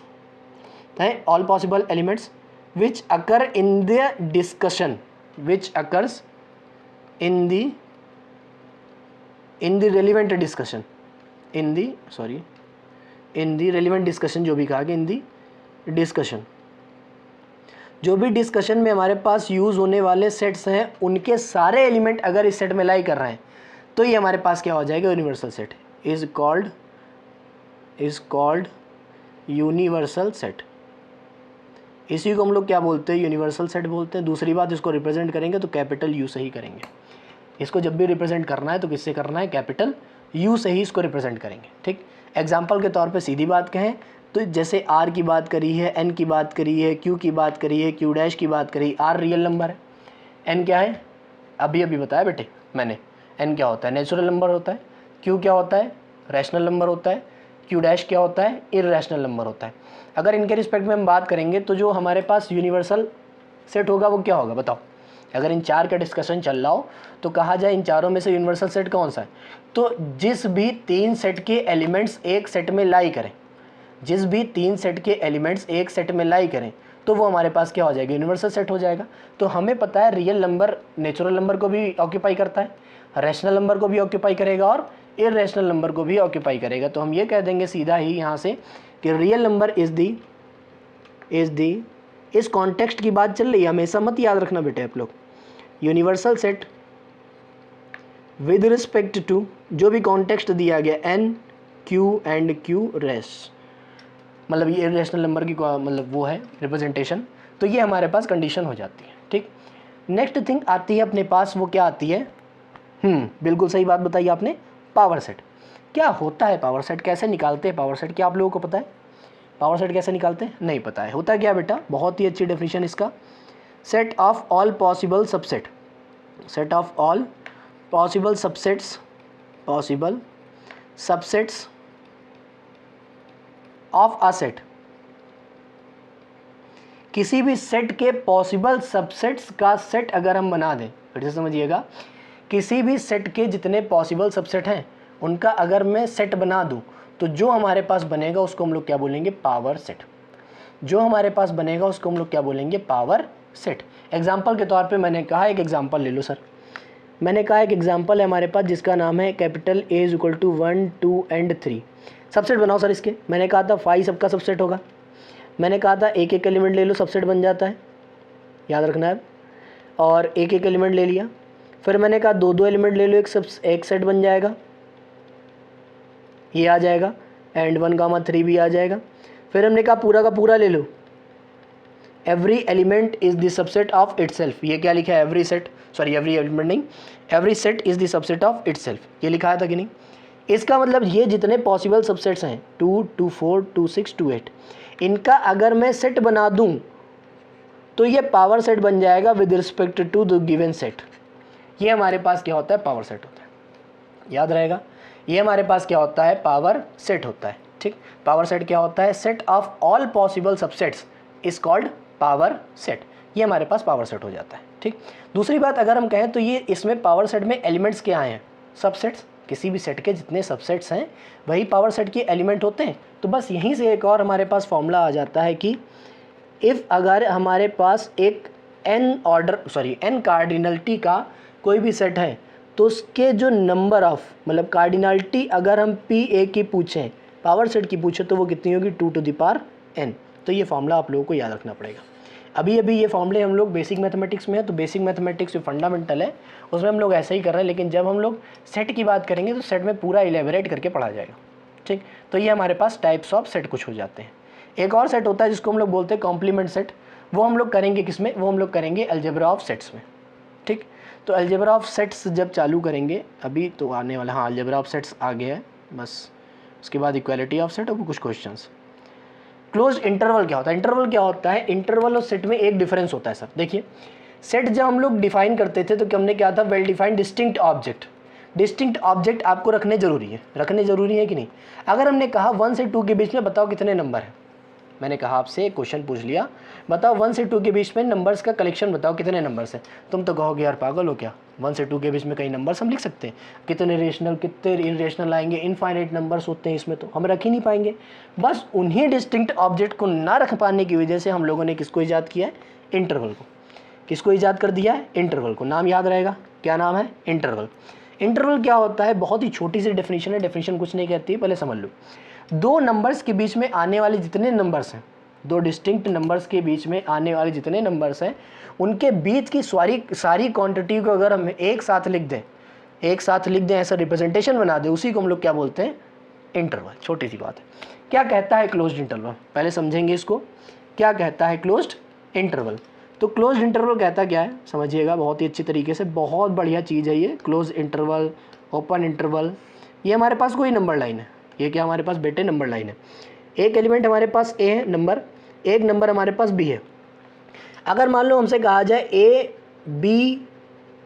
है, all possible elements which occur in the discussion, which occurs in the relevant discussion, in the relevant discussion, जो भी कहा गया इन द डिस्कशन। जो भी डिस्कशन में हमारे पास यूज़ होने वाले सेट्स हैं उनके सारे एलिमेंट अगर इस सेट में लाई कर रहे हैं तो ये हमारे पास क्या हो जाएगा, universal set. Is called universal set. इसी को हम लोग क्या बोलते हैं, यूनिवर्सल सेट बोलते हैं। दूसरी बात, इसको रिप्रेजेंट करेंगे तो कैपिटल यू से ही करेंगे। इसको जब भी रिप्रेजेंट करना है तो किससे करना है, कैपिटल यू से ही इसको रिप्रेजेंट करेंगे, ठीक। एग्जाम्पल के तौर पे सीधी बात कहें तो जैसे आर की बात करी है, एन की बात करी है, क्यू की बात करी है, क्यू डैश की बात करी। आर रियल नंबर है, एन क्या है, अभी बताया बेटे मैंने। एन क्या होता है, नेचुरल नंबर होता है। क्यू क्या होता है, रैशनल नंबर होता है। क्यू डैश क्या होता है, इररैशनल नंबर होता है। अगर इनके रिस्पेक्ट में हम बात करेंगे तो जो हमारे पास यूनिवर्सल सेट होगा वो क्या होगा बताओ। अगर इन चार का डिस्कशन चल रहा हो तो कहा जाए इन चारों में से यूनिवर्सल सेट कौन सा है, तो जिस भी 3 सेट के एलिमेंट्स एक सेट में लाई करें, जिस भी 3 सेट के एलिमेंट्स एक सेट में लाई करें तो वो हमारे पास क्या हो जाएगा, यूनिवर्सल सेट हो जाएगा। तो हमें पता है रियल नंबर नेचुरल नंबर को भी ऑक्यूपाई करता है, रैशनल नंबर को भी ऑक्यूपाई करेगा और इररैशनल नंबर को भी ऑक्यूपाई करेगा। तो हम ये कह देंगे सीधा ही यहाँ से कि रियल नंबर इज दी इस कॉन्टेक्स्ट की बात चल रही है, हमेशा मत याद रखना बेटे आप लोग। Universal set with respect to जो भी कॉन्टेक्स्ट दिया गया N, Q and Q rash, मतलब ये इररेशनल नंबर की मतलब वो है रिप्रेजेंटेशन। तो ये हमारे पास कंडीशन हो जाती है, ठीक। नेक्स्ट थिंग आती है अपने पास, वो क्या आती है, बिल्कुल सही बात बताई आपने, पावर सेट। क्या होता है पावर सेट, कैसे निकालते हैं पावर सेट, क्या आप लोगों को पता है पावर सेट कैसे निकालते हैं, नहीं पता है। होता क्या बेटा, बहुत ही अच्छी डेफिनेशन इसका, set of all possible subset, set of all possible subsets of a set. किसी भी सेट के पॉसिबल सबसेट्स का सेट अगर हम बना दें, फिर से समझिएगा, किसी भी सेट के जितने पॉसिबल सबसेट हैं उनका अगर मैं सेट बना दूं तो जो हमारे पास बनेगा उसको हम लोग क्या बोलेंगे, पावर सेट। जो हमारे पास बनेगा उसको हम लोग क्या बोलेंगे, पावर सेट। एग्जाम्पल के तौर पे मैंने कहा, एक एग्जाम्पल ले लो सर। मैंने कहा एक एग्जाम्पल है हमारे पास जिसका नाम है capital A is equal to 1 2 and 3। Subset बनाओ सर इसके। मैंने कहा था 5 सबका सबसेट होगा। मैंने कहा था एक एक एलिमेंट ले लो, सबसेट बन जाता है, याद रखना है। और एक एक एलिमेंट ले लिया, फिर मैंने कहा 2 2 एलिमेंट ले लो, एक सेट बन जाएगा, ये आ जाएगा, एंड 1 3 भी आ जाएगा। फिर हमने कहा पूरा का पूरा ले लो, every element is the subset of itself. ये क्या लिखा है, एवरी एलिमेंट नहीं, every set is the subset of itself, ये लिखा था कि नहीं। इसका मतलब ये जितने पॉसिबल सबसेट्स हैं 2 2 4 2 6 2 8, इनका अगर मैं सेट बना दूं तो ये पावर सेट बन जाएगा with respect to the given set. ये हमारे पास क्या होता है, पावर सेट होता है, याद रहेगा। ये हमारे पास क्या होता है, पावर सेट होता है। ठीक, पावर सेट क्या होता है, set of all possible subsets is called power set. ये हमारे पास पावर सेट हो जाता है। ठीक, दूसरी बात अगर हम कहें तो ये इसमें पावर सेट में एलिमेंट्स क्या हैं, सबसेट्स। किसी भी सेट के जितने सबसेट्स हैं वही पावर सेट के एलिमेंट होते हैं। तो बस यहीं से एक और हमारे पास फॉर्मूला आ जाता है कि इफ़ अगर हमारे पास एक n कार्डिनलिटी का कोई भी सेट है तो उसके जो नंबर ऑफ मतलब कार्डिनलिटी अगर हम PA की पूछें, पावर सेट की पूछें, तो वो कितनी होगी 2 to the power n। तो ये फॉर्मूला आप लोगों को याद रखना पड़ेगा। अभी ये फॉर्मूले हम लोग बेसिक मैथमेटिक्स में है, तो बेसिक मैथमेटिक्स जो फंडामेंटल है उसमें हम लोग ऐसे ही कर रहे हैं, लेकिन जब हम लोग सेट की बात करेंगे तो सेट में पूरा इलेबोरेट करके पढ़ा जाएगा। ठीक, तो ये हमारे पास टाइप्स ऑफ सेट कुछ हो जाते हैं। एक और सेट होता है जिसको हम लोग बोलते हैं कॉम्प्लीमेंट सेट। वो हम लोग करेंगे किसमें, वो हम लोग करेंगे अलजेब्रा ऑफ सेट्स में। ठीक, तो अलजेब्रा ऑफ सेट्स जब चालू करेंगे, अभी तो आने वाला, हाँ अलजेब्रा ऑफ सेट्स आ गया है बस, उसके बाद इक्वालिटी ऑफ सेट और कुछ क्वेश्चंस। क्लोज इंटरवल क्या होता है, इंटरवल क्या होता है, इंटरवल और सेट में एक डिफरेंस होता है सर। देखिए सेट जब हम लोग डिफाइन करते थे तो हमने क्या था, well defined distinct object. Distinct object आपको रखने जरूरी है कि नहीं। अगर हमने कहा 1 से 2 के बीच में बताओ कितने नंबर है, मैंने कहा आपसे एक क्वेश्चन पूछ लिया, बताओ 1 से 2 के बीच में नंबर्स का कलेक्शन बताओ कितने नंबर्स हैं। तुम तो कहोगे यार पागल हो क्या, 1 से 2 के बीच में कई नंबर्स हम लिख सकते हैं, कितने रेशनल कितने इरेशनल आएंगे, इनफाइनाइट नंबर्स होते हैं इसमें, तो हम रख ही नहीं पाएंगे। बस उन्हीं डिस्टिंक्ट ऑब्जेक्ट को ना रख पाने की वजह से हम लोगों ने किसको ईजाद किया है, इंटरवल को। किसको ईजाद कर दिया है, इंटरवल को। नाम याद रहेगा, क्या नाम है, इंटरवल। इंटरवल क्या होता है, बहुत ही छोटी सी डेफिनेशन है, डेफिनेशन कुछ नहीं कहती है, पहले समझ लो। दो नंबर्स के बीच में आने वाले जितने नंबर्स हैं, दो डिस्टिंक्ट नंबर्स के बीच में आने वाले जितने नंबर्स हैं, उनके बीच की सारी क्वांटिटी को अगर हम एक साथ लिख दें, ऐसा रिप्रेजेंटेशन बना दें, उसी को हम लोग क्या बोलते हैं, इंटरवल। छोटी सी बात है। क्या कहता है क्लोज्ड इंटरवल, पहले समझेंगे इसको। क्या कहता है क्लोज्ड इंटरवल, तो क्लोज्ड इंटरवल कहता क्या है समझिएगा बहुत ही अच्छी तरीके से, बहुत बढ़िया चीज़ है ये। क्लोज इंटरवल, ओपन इंटरवल, ये हमारे पास कोई नंबर लाइन है, ये क्या हमारे पास बेटे नंबर लाइन है। एक एलिमेंट हमारे पास ए है नंबर, एक नंबर हमारे पास बी है। अगर मान लो हमसे कहा जाए ए बी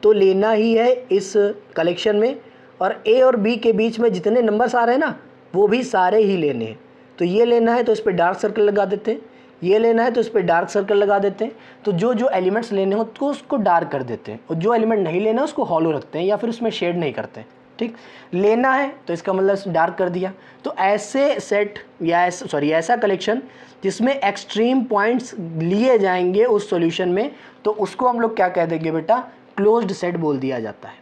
तो लेना ही है इस कलेक्शन में, और ए और बी के बीच में जितने नंबर्स आ रहे हैं ना वो भी सारे ही लेने हैं। तो ये लेना है तो इस पर डार्क सर्कल लगा देते हैं, ये लेना है तो इस पर डार्क सर्कल लगा देते हैं। तो जो एलिमेंट्स लेने हो तो उसको डार्क कर देते हैं, और जो एलिमेंट नहीं लेना उसको हॉलो रखते हैं या फिर उसमें शेड नहीं करते हैं। ठीक, लेना है तो इसका मतलब डार्क कर दिया। तो ऐसे सेट या ऐसा कलेक्शन जिसमें एक्सट्रीम पॉइंट्स लिए जाएंगे उस सॉल्यूशन में, तो उसको हम लोग क्या कह देंगे बेटा, क्लोज्ड सेट बोल दिया जाता है।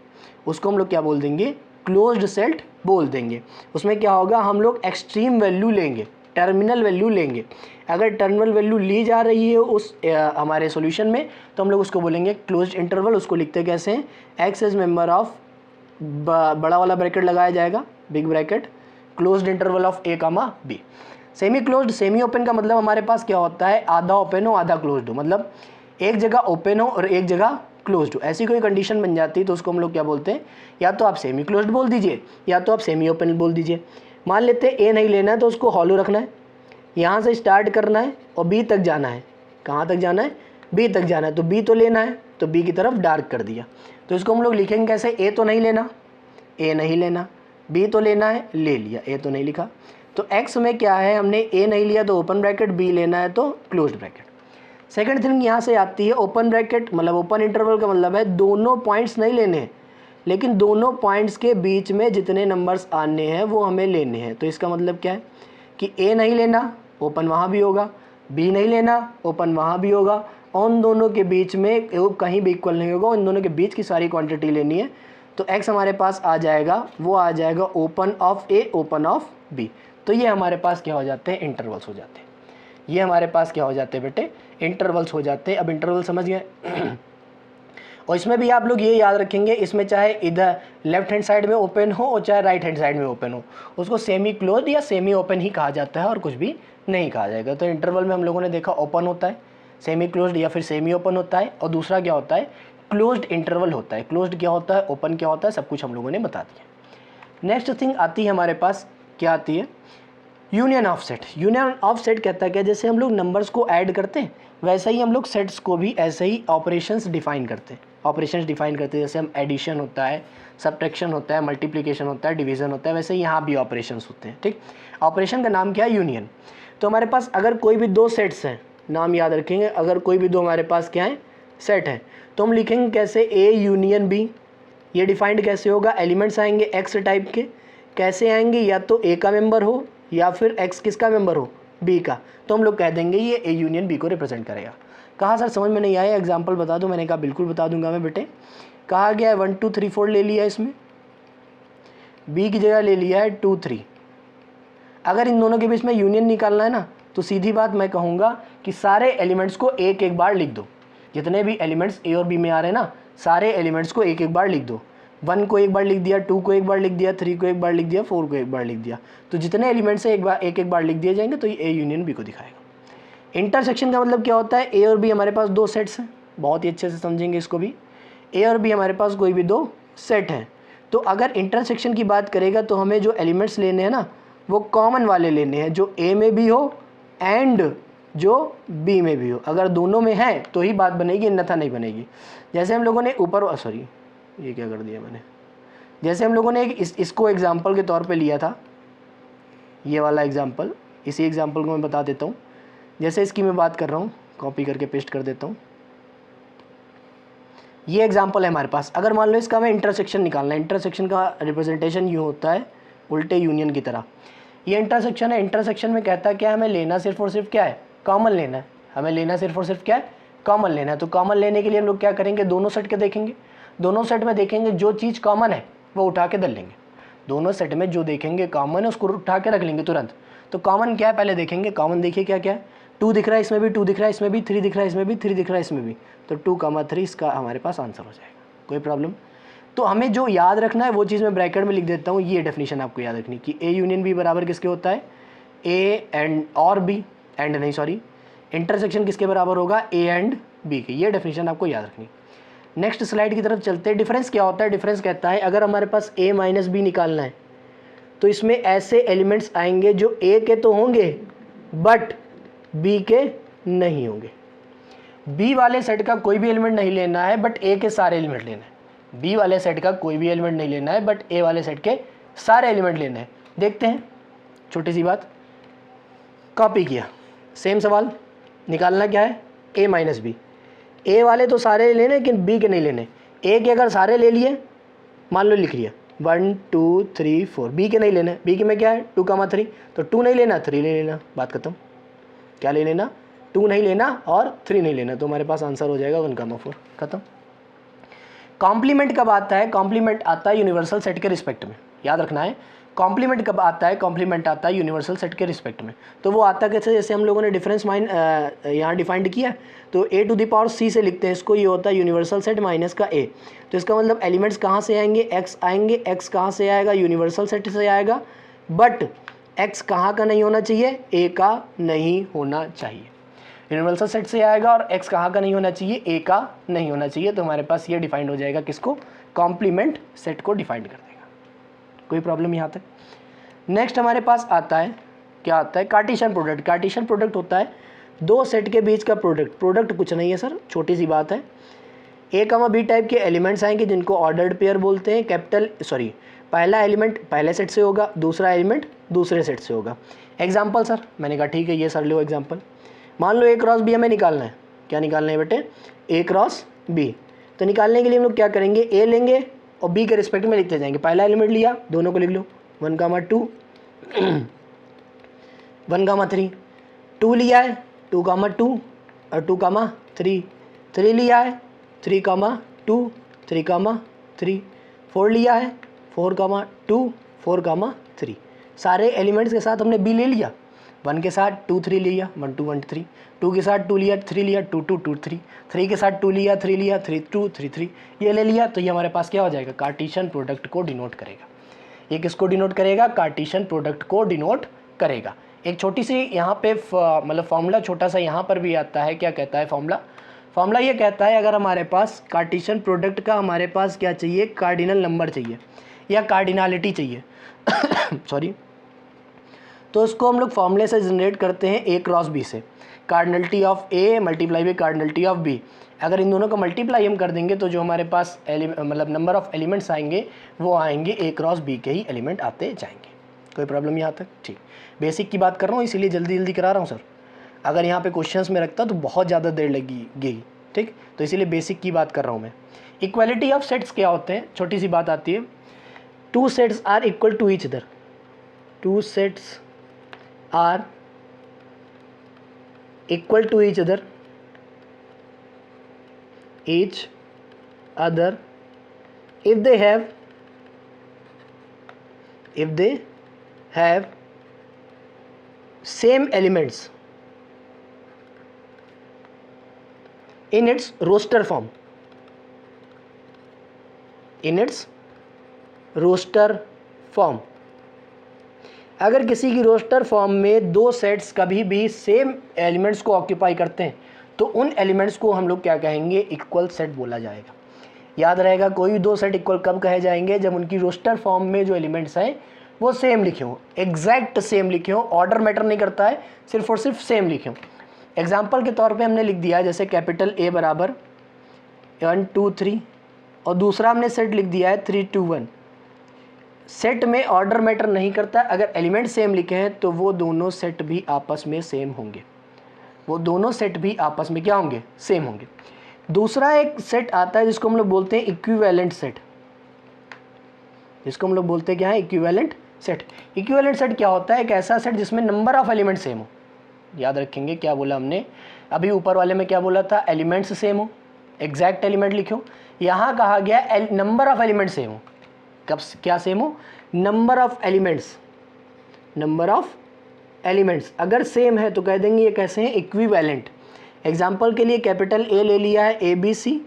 उसको हम लोग क्या बोल देंगे, क्लोज्ड सेट बोल देंगे। उसमें क्या होगा, हम लोग एक्सट्रीम वैल्यू लेंगे, टर्मिनल वैल्यू लेंगे। अगर टर्मिनल वैल्यू ली जा रही है उस हमारे सॉल्यूशन में, तो हम लोग उसको बोलेंगे क्लोज्ड इंटरवल। उसको लिखते कैसे हैं, एक्स इज मेंबर ऑफ, बड़ा वाला ब्रैकेट लगाया जाएगा, big bracket, closed interval of A comma B. Semi closed, semi open का मतलब हमारे पास क्या होता है, आधा ओपन हो आधा क्लोज्ड हो, मतलब एक जगह ओपन हो और एक जगह क्लोज्ड हो। ऐसी कोई कंडीशन बन जाती है तो उसको हम लोग क्या बोलते हैं, या तो आप सेमी क्लोज्ड बोल दीजिए या तो आप सेमी ओपन बोल दीजिए। मान लेते हैं ए नहीं लेना है तो उसको हॉलो रखना है, यहाँ से स्टार्ट करना है और बी तक जाना है। कहाँ तक जाना है, बी तक जाना है। तो बी तो लेना है तो बी की तरफ डार्क कर दिया। तो इसको हम लोग लिखेंगे कैसे, ए तो नहीं लेना, ए नहीं लेना, बी तो लेना है, ले लिया, ए तो नहीं लिखा। तो एक्स में क्या है, हमने ए नहीं लिया तो ओपन ब्रैकेट, बी लेना है तो क्लोज्ड ब्रैकेट। सेकंड थिंग यहाँ से आती है ओपन ब्रैकेट, मतलब ओपन इंटरवल का मतलब है दोनों पॉइंट्स नहीं लेने हैं, लेकिन दोनों पॉइंट्स के बीच में जितने नंबर्स आने हैं वो हमें लेने हैं। तो इसका मतलब क्या है कि ए नहीं लेना, ओपन वहाँ भी होगा, बी नहीं लेना, ओपन वहाँ भी होगा, उन दोनों के बीच में कहीं भी इक्वल नहीं होगा, उन दोनों के बीच की सारी क्वांटिटी लेनी है। तो x हमारे पास आ जाएगा, वो आ जाएगा open of A, open of B. तो ये हमारे पास क्या हो जाते हैं, इंटरवल्स हो जाते हैं। ये हमारे पास क्या हो जाते हैं बेटे, इंटरवल्स हो जाते हैं। अब इंटरवल समझ गए। और इसमें भी आप लोग ये याद रखेंगे, इसमें चाहे इधर लेफ्ट हैंड साइड में ओपन हो और चाहे राइट हैंड साइड में ओपन हो, उसको सेमी क्लोज या सेमी ओपन ही कहा जाता है और कुछ भी नहीं कहा जाएगा। तो इंटरवल में हम लोगों ने देखा ओपन होता है, सेमी क्लोज्ड या फिर सेमी ओपन होता है, और दूसरा क्या होता है, क्लोज्ड इंटरवल होता है। क्लोज्ड क्या होता है, ओपन क्या होता है, सब कुछ हम लोगों ने बता दिया। नेक्स्ट थिंग आती है हमारे पास, क्या आती है, union of set. Union of set कहता है क्या, जैसे हम लोग नंबर्स को ऐड करते हैं वैसे ही हम लोग सेट्स को भी ऐसे ही ऑपरेशंस डिफाइन करते हैं। ऑपरेशंस डिफाइन करते हैं, जैसे हम एडिशन होता है, सब्ट्रैक्शन होता है, मल्टीप्लिकेशन होता है, डिवीज़न होता है, वैसे यहाँ भी ऑपरेशंस होते हैं। ठीक, ऑपरेशन का नाम क्या है? यूनियन। तो हमारे पास अगर कोई भी दो सेट्स हैं, नाम याद रखेंगे, अगर कोई भी दो हमारे पास क्या है? सेट है, तो हम लिखेंगे कैसे? A union B. ये डिफाइंड कैसे होगा? एलिमेंट्स आएंगे एक्स टाइप के, कैसे आएंगे? या तो ए का मेंबर हो या फिर एक्स किसका मेंबर हो? बी का। तो हम लोग कह देंगे ये ए यूनियन बी को रिप्रेजेंट करेगा। कहा सर समझ में नहीं आया, एग्जांपल बता दो। मैंने कहा बिल्कुल बता दूंगा मैं बेटे। कहा गया है 1 2 3 4 ले लिया, इसमें बी की जगह ले लिया है 2 3। अगर इन दोनों के बीच में यूनियन निकालना है ना, तो सीधी बात मैं कहूँगा कि सारे एलिमेंट्स को एक एक बार लिख दो। जितने भी एलिमेंट्स ए और बी में आ रहे हैं ना, सारे एलिमेंट्स को एक एक बार लिख दो। 1 को एक बार लिख दिया, 2 को एक बार लिख दिया, 3 को एक बार लिख दिया, 4 को एक बार लिख दिया। तो जितने एलिमेंट्स है एक एक बार लिख दिए जाएंगे, तो ये ए यूनियन बी को दिखाएगा। इंटरसेक्शन का मतलब क्या होता है? ए और बी हमारे पास दो सेट्स हैं, बहुत ही अच्छे से समझेंगे इसको भी। ए और बी हमारे पास कोई भी दो सेट हैं, तो अगर इंटरसेक्शन की बात करेगा तो हमें जो एलिमेंट्स लेने हैं ना, वो कॉमन वाले लेने हैं, जो ए में भी हो एंड जो बी में भी हो। अगर दोनों में है तो ही बात बनेगी, अन्यथा नहीं बनेगी। जैसे हम लोगों ने ऊपर, सॉरी ये क्या कर दिया मैंने, जैसे हम लोगों ने इसको एग्जाम्पल के तौर पे लिया था, ये वाला एग्जाम्पल, इसी एग्जाम्पल को मैं बता देता हूँ। जैसे इसकी मैं बात कर रहा हूँ, कॉपी करके पेस्ट कर देता हूँ। ये एग्जाम्पल है हमारे पास। अगर मान लो इसका हमें इंटरसेक्शन निकालना है, इंटरसेक्शन का रिप्रेजेंटेशन यूँ होता है उल्टे यूनियन की तरह। ये इंटरसेक्शन है, इंटरसेक्शन में कहता है क्या, हमें लेना सिर्फ और सिर्फ क्या है? कॉमन लेना है। हमें लेना सिर्फ और सिर्फ क्या है? कॉमन लेना है। तो कॉमन लेने के लिए हम लोग क्या करेंगे? दोनों सेट के देखेंगे, दोनों सेट में देखेंगे जो चीज़ कॉमन है वो उठा के धर लेंगे। दोनों सेट में जो देखेंगे कॉमन है उसको उठा के रख लेंगे तुरंत। तो कॉमन क्या है पहले देखेंगे। कॉमन देखिए क्या क्या है? 2 दिख रहा है इसमें भी, 2 दिख रहा है इसमें भी, 3 दिख रहा है इसमें भी, 3 दिख रहा है इसमें भी। तो 2, 3 इसका हमारे पास आंसर हो जाएगा। कोई प्रॉब्लम? तो हमें जो याद रखना है वो चीज़ मैं ब्रैकेट में लिख देता हूँ। ये डेफिनेशन आपको याद रखनी कि ए यूनियन बी बराबर किसके होता है? ए एंड और बी एंड नहीं सॉरी इंटरसेक्शन किसके बराबर होगा? ए एंड बी के। ये डेफिनेशन आपको याद रखनी। नेक्स्ट स्लाइड की तरफ चलते हैं। डिफरेंस क्या होता है? डिफरेंस कहता है अगर हमारे पास ए माइनस बी निकालना है तो इसमें ऐसे एलिमेंट्स आएंगे जो ए के तो होंगे बट बी के नहीं होंगे। बी वाले सेट का कोई भी एलिमेंट नहीं लेना है बट ए के सारे एलिमेंट लेना है। बी वाले सेट का कोई भी एलिमेंट नहीं लेना है बट ए वाले सेट के सारे एलिमेंट लेने हैं। देखते हैं, छोटी सी बात, कॉपी किया, सेम सवाल, निकालना क्या है? ए माइनस बी। ए वाले तो सारे लेने लेकिन बी के नहीं लेने। ए के अगर सारे ले लिए, मान लो लिख लिया 1 2 3 4, बी के नहीं लेने। बी के में क्या है? 2, 3। तो 2 नहीं लेना, 3 ले लेना, बात खत्म। क्या ले लेना? 2 नहीं लेना और 3 नहीं लेना। तो हमारे पास आंसर हो जाएगा 1, 4, खत्म। कॉम्प्लीमेंट कब आता है? कॉम्प्लीमेंट आता है यूनिवर्सल सेट के रिस्पेक्ट में, याद रखना है। कॉम्प्लीमेंट कब आता है? कॉम्प्लीमेंट आता है यूनिवर्सल सेट के रिस्पेक्ट में। तो वो आता कैसे? जैसे हम लोगों ने डिफरेंस यहाँ डिफाइंड किया, तो a to the power c से लिखते हैं इसको। ये होता है यूनिवर्सल सेट माइनस का a। तो इसका मतलब एलिमेंट्स कहाँ से आएंगे? x आएंगे। x कहाँ से आएगा? यूनिवर्सल सेट से आएगा। बट x कहाँ का नहीं होना चाहिए? a का नहीं होना चाहिए। यूनिवर्सल सेट से आएगा और x कहाँ का नहीं होना चाहिए? a का नहीं होना चाहिए। तो हमारे पास ये डिफाइंड हो जाएगा किसको? कॉम्प्लीमेंट सेट को डिफाइंड कर देगा। कोई प्रॉब्लम यहाँ तक? नेक्स्ट हमारे पास आता है, क्या आता है? Cartesian product. कार्टेशियन प्रोडक्ट होता है दो सेट के बीच का प्रोडक्ट। प्रोडक्ट कुछ नहीं है सर, छोटी सी बात है। ए कमा बी टाइप के एलिमेंट्स आएंगे जिनको ऑर्डर्ड पेयर बोलते हैं। पहला एलिमेंट पहले सेट से होगा, दूसरा एलिमेंट दूसरे सेट से होगा। एग्जाम्पल सर, मैंने कहा ठीक है ये सर लो एग्जाम्पल। मान लो ए क्रॉस बी हमें निकालना है। क्या निकालना है बेटे? ए क्रॉस बी। तो निकालने के लिए हम लोग क्या करेंगे? ए लेंगे और बी के रिस्पेक्ट में लिखते जाएंगे। पहला एलिमेंट लिया, दोनों को लिख लो, 1, 2 1, 3। 2 लिया है, 2, 2 और 2, 3। 3 लिया है, 3, 2 3, 3। 4 लिया है, 4, 2 4, 3। सारे एलिमेंट्स के साथ हमने बी ले लिया। 1 के साथ 2 3 लिया, 1 2 1 3। 2 के साथ 2 लिया, 3 लिया, 2 2 2 3। 3 के साथ 2 लिया, 3 लिया, 3 2 3 3। ये ले लिया। तो ये हमारे पास क्या हो जाएगा? कार्टेशियन प्रोडक्ट को डिनोट करेगा। ये किसको डिनोट करेगा? कार्टेशियन प्रोडक्ट को डिनोट करेगा। एक छोटी सी यहाँ पे मतलब फॉर्मूला छोटा सा यहाँ पर भी आता है। क्या कहता है फॉर्मूला ये कहता है अगर हमारे पास कार्टेशियन प्रोडक्ट का हमारे पास क्या चाहिए? कार्डिनल नंबर चाहिए या कार्डिनलिटी चाहिए सॉरी। तो उसको हम लोग फॉर्मूले से जनरेट करते हैं ए क्रॉस बी से। Cardinality of A multiply by cardinality of B. अगर इन दोनों का मल्टीप्लाई हम कर देंगे तो जो हमारे पास मतलब नंबर ऑफ एलिमेंट्स आएंगे वो आएंगे ए क्रॉस बी के ही एलिमेंट आते जाएंगे। कोई प्रॉब्लम यहाँ तक? ठीक, बेसिक की बात कर रहा हूँ इसीलिए जल्दी जल्दी करा रहा हूँ सर। अगर यहाँ पे क्वेश्चंस में रखता तो बहुत ज़्यादा देर लगेगी, ठीक, तो इसीलिए बेसिक की बात कर रहा हूँ मैं। इक्वालिटी ऑफ सेट्स क्या होते हैं? छोटी सी बात आती है, two sets are equal to each other, two sets are equal to each other if they have same elements in its roster form, अगर किसी की रोस्टर फॉर्म में दो सेट्स कभी भी सेम एलिमेंट्स को ऑक्यूपाई करते हैं तो उन एलिमेंट्स को हम लोग क्या कहेंगे? इक्वल सेट बोला जाएगा। याद रहेगा, कोई भी दो सेट इक्वल कब कहे जाएंगे? जब उनकी रोस्टर फॉर्म में जो एलिमेंट्स हैं वो सेम लिखे हों, एग्जैक्ट सेम लिखे हों, ऑर्डर मैटर नहीं करता है, सिर्फ और सिर्फ सेम लिखे हों। एग्जाम्पल के तौर पर हमने लिख दिया जैसे कैपिटल ए बराबर 1 2 3 और दूसरा हमने सेट लिख दिया है 3 2 1। सेट में ऑर्डर मैटर नहीं करता, अगर एलिमेंट सेम लिखे हैं तो वो दोनों सेट भी आपस में सेम होंगे, वो दोनों सेट भी आपस में क्या होंगे? सेम होंगे। दूसरा एक सेट आता है जिसको हम लोग बोलते हैं इक्विवेलेंट सेट, जिसको हम लोग बोलते हैं क्या है? Equivalent set. इक्विवेलेंट सेट क्या होता है? एक ऐसा सेट जिसमें नंबर ऑफ एलिमेंट सेम हो। याद रखेंगे क्या बोला हमने अभी ऊपर वाले में? क्या बोला था? एलिमेंट्स सेम हो, एग्जैक्ट एलिमेंट लिखो। यहाँ कहा गया नंबर ऑफ एलिमेंट सेम हो। कब क्या सेम हो? Number of elements, number of elements अगर सेम है तो कह देंगे ये कैसे हैं? इक्विवेलेंट। एग्जाम्पल के लिए कैपिटल ए ले लिया है ए बी सी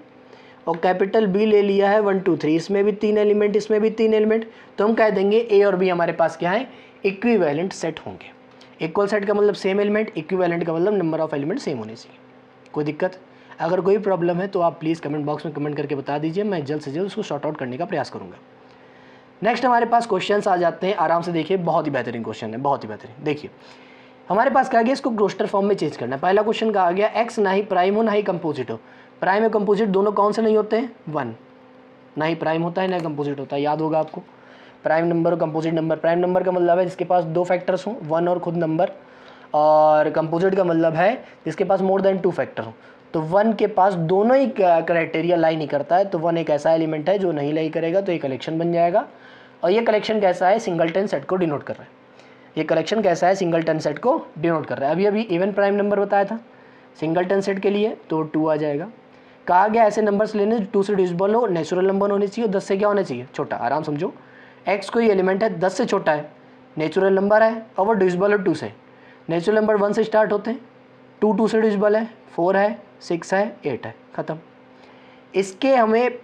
और कैपिटल बी ले लिया है 1 2 3, इसमें भी 3 एलिमेंट, इसमें भी 3 एलिमेंट, तो हम कह देंगे ए और बी हमारे पास क्या है? इक्विवेलेंट सेट होंगे। इक्वल सेट का मतलब सेम एलिमेंट, इक्विवेलेंट का मतलब नंबर ऑफ एलिमेंट सेम होने चाहिए। कोई दिक्कत? अगर कोई प्रॉब्लम है तो आप प्लीज़ कमेंट बॉक्स में कमेंट करके बता दीजिए, मैं जल्द से जल्द उसको शॉर्ट आउट करने का प्रयास करूँगा। नेक्स्ट हमारे पास क्वेश्चंस आ जाते हैं, आराम से देखिए, बहुत ही बेहतरीन क्वेश्चन है, बहुत ही बेहतरीन। देखिए हमारे पास क्या गया, इसको रोस्टर फॉर्म में चेंज करना है। पहला क्वेश्चन कहा गया एक्स ना ही प्राइम हो ना ही कंपोजिट हो। प्राइम और कंपोजिट दोनों कौन से नहीं होते हैं? 1, ना ही प्राइम होता है ना कंपोजिट होता है, याद होगा आपको। प्राइम नंबर और कंपोजिट नंबर, प्राइम नंबर का मतलब है जिसके पास दो फैक्टर्स हों, 1 और खुद नंबर, और कंपोजिट का मतलब है जिसके पास मोर देन 2 फैक्टर हो। तो 1 के पास दोनों ही क्राइटेरिया लाई नहीं करता है, तो 1 एक ऐसा एलिमेंट है जो नहीं लाई करेगा, तो ये कलेक्शन बन जाएगा। और ये कलेक्शन कैसा है? सिंगलटन सेट को डिनोट कर रहा है। ये कलेक्शन कैसा है? सिंगलटन सेट को डिनोट कर रहा है। अभी अभी इवन प्राइम नंबर बताया था सिंगलटन सेट के लिए, तो 2 आ जाएगा। कहा गया ऐसे नंबर्स लेने 2 से डिविजिबल हो, नेचुरल नंबर होने चाहिए, 10 से क्या होना चाहिए? छोटा। आराम समझो, एक्स कोई एलिमेंट है 10 से छोटा है, नेचुरल नंबर है और वो डिविजिबल है 2 से। नेचुरल नंबर 1 से स्टार्ट होते हैं, 2 2 से डिविजिबल है, 4 है, 6 है, 8 है, ख़त्म। इसके हमें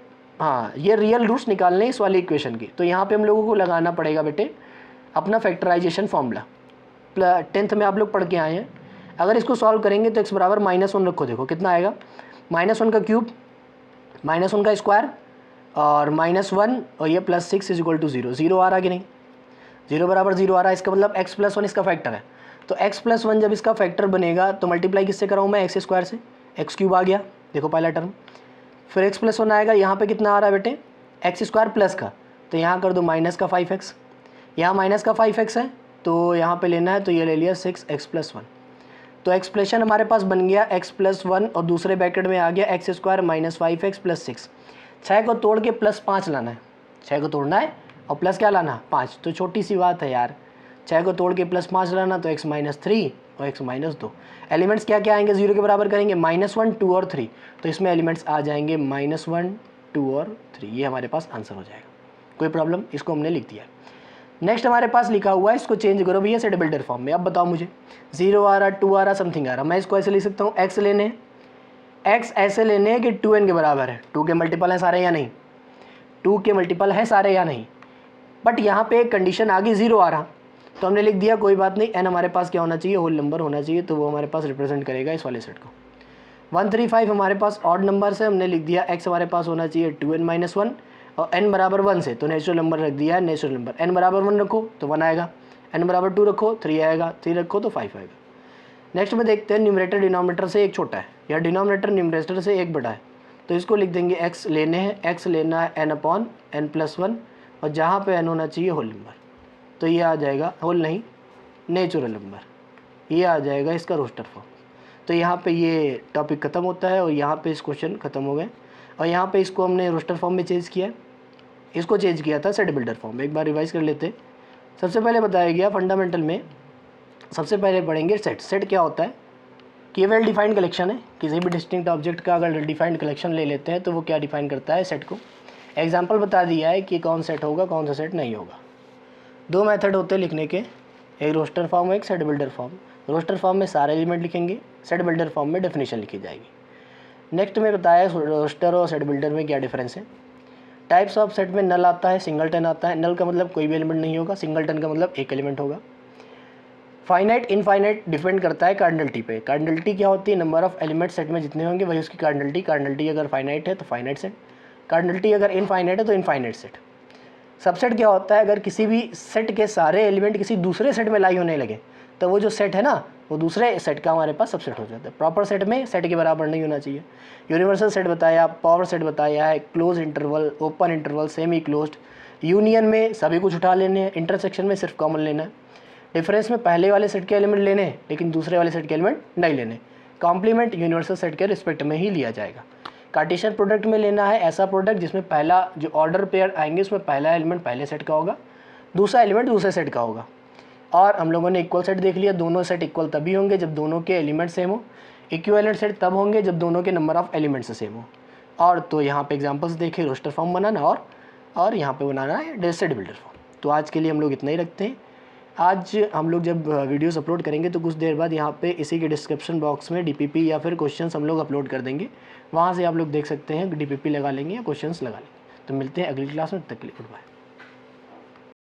ये रियल रूट्स निकालने इस वाली इक्वेशन की, तो यहाँ पे हम लोगों को लगाना पड़ेगा बेटे अपना फैक्टराइजेशन फॉर्मूला। 10th में आप लोग पढ़ के आए हैं। अगर इसको सॉल्व करेंगे तो x बराबर -1 रखो, देखो कितना आएगा? -1 का क्यूब, -1 का स्क्वायर और -1 और ये +6 = 0। 0 आ रहा कि नहीं? 0 बराबर 0 आ रहा है, इसका मतलब x + 1 इसका फैक्टर है। तो x + 1 जब इसका फैक्टर बनेगा तो मल्टीप्लाई किससे कराऊँ मैं? x² से। x³ आ गया, देखो पहला टर्म। फिर x + 1 आएगा, यहाँ पे कितना आ रहा है बेटे? x² प्लस का, तो यहाँ कर दो माइनस का 5x, यहाँ माइनस का 5x है तो यहाँ पे लेना है, तो ये ले लिया 6x + 1। तो एक्सप्रेशन हमारे पास बन गया x + 1 और दूसरे ब्रैकेट में आ गया x² - 5x + 6। 6 को तोड़ के +5 लाना है, 6 को तोड़ना है और प्लस क्या लाना? 5। तो छोटी सी बात है यार, 6 को तोड़ के +5 लाना, तो x - 3 और x - 2। एलिमेंट्स क्या क्या आएंगे? 0 के बराबर करेंगे, -1 2 और 3, तो इसमें एलिमेंट्स आ जाएंगे -1 2 और 3। ये हमारे पास आंसर हो जाएगा। कोई प्रॉब्लम? इसको हमने लिख दिया। नेक्स्ट हमारे पास लिखा हुआ है, इसको चेंज करो भैया सेट बिल्डर फॉर्म में। अब बताओ मुझे, 0 आ रहा, 2 आ रहा, समथिंग आ रहा, मैं इसको ऐसे लिख सकता हूँ, x लेने, x ऐसे लेने हैं कि 2n के बराबर है। 2 के मल्टीपल हैं सारे या नहीं? 2 के मल्टीपल है सारे या नहीं? बट यहाँ पे एक कंडीशन आ गई, 0 आ रहा, तो हमने लिख दिया कोई बात नहीं, n हमारे पास क्या होना चाहिए? होल नंबर होना चाहिए, तो वो हमारे पास रिप्रेजेंट करेगा इस वाले सेट को। 1 3 5 हमारे पास ऑड नंबर है, हमने लिख दिया x हमारे पास होना चाहिए 2n - 1 और n बराबर 1 से, तो नेचुरल नंबर रख दिया है, नेचुरल नंबर। n बराबर 1 रखो तो 1 आएगा, n बराबर 2 रखो 3 आएगा, 3 रखो तो 5 आएगा। नेक्स्ट में देखते हैं न्यूमरेटर डिनोमिनेटर से एक छोटा है या डिनोमिनेटर न्यूमरेटर से एक बड़ा है, तो इसको लिख देंगे x लेने हैं, x लेना है n/n+1 और जहाँ पे n होना चाहिए होल नंबर, तो ये आ जाएगा होल नहीं नेचुरल नंबर, ये आ जाएगा इसका रोस्टर फॉर्म। तो यहाँ पे ये टॉपिक ख़त्म होता है और यहाँ पे इस क्वेश्चन ख़त्म हो गए और यहाँ पे इसको हमने रोस्टर फॉर्म में चेंज किया है, इसको चेंज किया था सेट बिल्डर फॉर्म में। एक बार रिवाइज कर लेते। सबसे पहले बताया गया फंडामेंटल में, सबसे पहले पढ़ेंगे सेट। सेट क्या होता है कि वेल डिफाइंड कलेक्शन है किसी भी डिस्टिंक्ट ऑब्जेक्ट का। अगर डिफाइंड कलेक्शन ले लेते हैं तो वो क्या डिफाइन करता है, सेट को। एग्जाम्पल बता दिया है कि कौन सेट होगा कौन सा सेट नहीं होगा। दो मेथड होते हैं लिखने के, एक रोस्टर फॉर्म एक set builder form. Roster form में सारे एलिमेंट लिखेंगे, सेट बिल्डर फॉर्म में डेफिनेशन लिखी जाएगी। नेक्स्ट में बताया रोस्टर और सेट बिल्डर में क्या डिफरेंस है। टाइप्स ऑफ सेट में नल आता है, सिंगलटन आता है। नल का मतलब कोई भी एलिमेंट नहीं होगा, सिंगलटन का मतलब एक एलिमेंट होगा। फाइनाइट इनफाइनाइट डिपेंड करता है कार्डिनलिटी पे। कार्डिनलिटी क्या होती है, नंबर ऑफ एलिमेंट सेट में जितने होंगे वही उसकी कार्डिनलिटी। कार्डिनलिटी अगर फाइनाइट है तो फाइनाइट सेट, कार्डिनलिटी अगर इनफाइनाइट है तो इनफाइनाइट सेट। सबसेट क्या होता है, अगर किसी भी सेट के सारे एलिमेंट किसी दूसरे सेट में लाई होने लगे तो वो जो सेट है ना वो दूसरे सेट का हमारे पास सबसेट हो जाता है। प्रॉपर सेट में सेट के बराबर नहीं होना चाहिए। यूनिवर्सल सेट बताया, पावर सेट बताया है, close interval, open interval, semi closed. Union में सभी कुछ उठा लेने हैं, इंटरसेक्शन में सिर्फ कॉमन लेना है। डिफरेंस में पहले वाले सेट के एलिमेंट लेने हैं लेकिन दूसरे वाले सेट के एलिमेंट नहीं लेने। कॉम्प्लीमेंट यूनिवर्सल सेट के रिस्पेक्ट में ही लिया जाएगा। कार्टेशियन प्रोडक्ट में लेना है ऐसा प्रोडक्ट जिसमें पहला जो ऑर्डर पेयर आएंगे उसमें पहला एलिमेंट पहले सेट का होगा, दूसरा एलिमेंट दूसरे सेट का होगा। और हम लोगों ने इक्वल सेट देख लिया, दोनों सेट इक्वल तभी होंगे जब दोनों के एलिमेंट सेम हो। इक्विवेलेंट सेट तब होंगे जब दोनों के नंबर ऑफ एलिमेंट्स सेम हो। और तो यहाँ पे एग्जांपल्स देखें, रोस्टर फॉर्म बनाना और यहाँ पे बनाना है सेट बिल्डर फॉर्म। तो आज के लिए हम लोग इतना ही रखते हैं। आज हम लोग जब वीडियोस अपलोड करेंगे तो कुछ देर बाद यहाँ पे इसी के डिस्क्रिप्शन बॉक्स में डीपीपी या फिर क्वेश्चंस हम लोग अपलोड कर देंगे, वहाँ से आप लोग देख सकते हैं, डीपीपी लगा लेंगे या क्वेश्चंस लगा लेंगे। तो मिलते हैं अगली क्लास में, तब तक के लिए गुड बाय।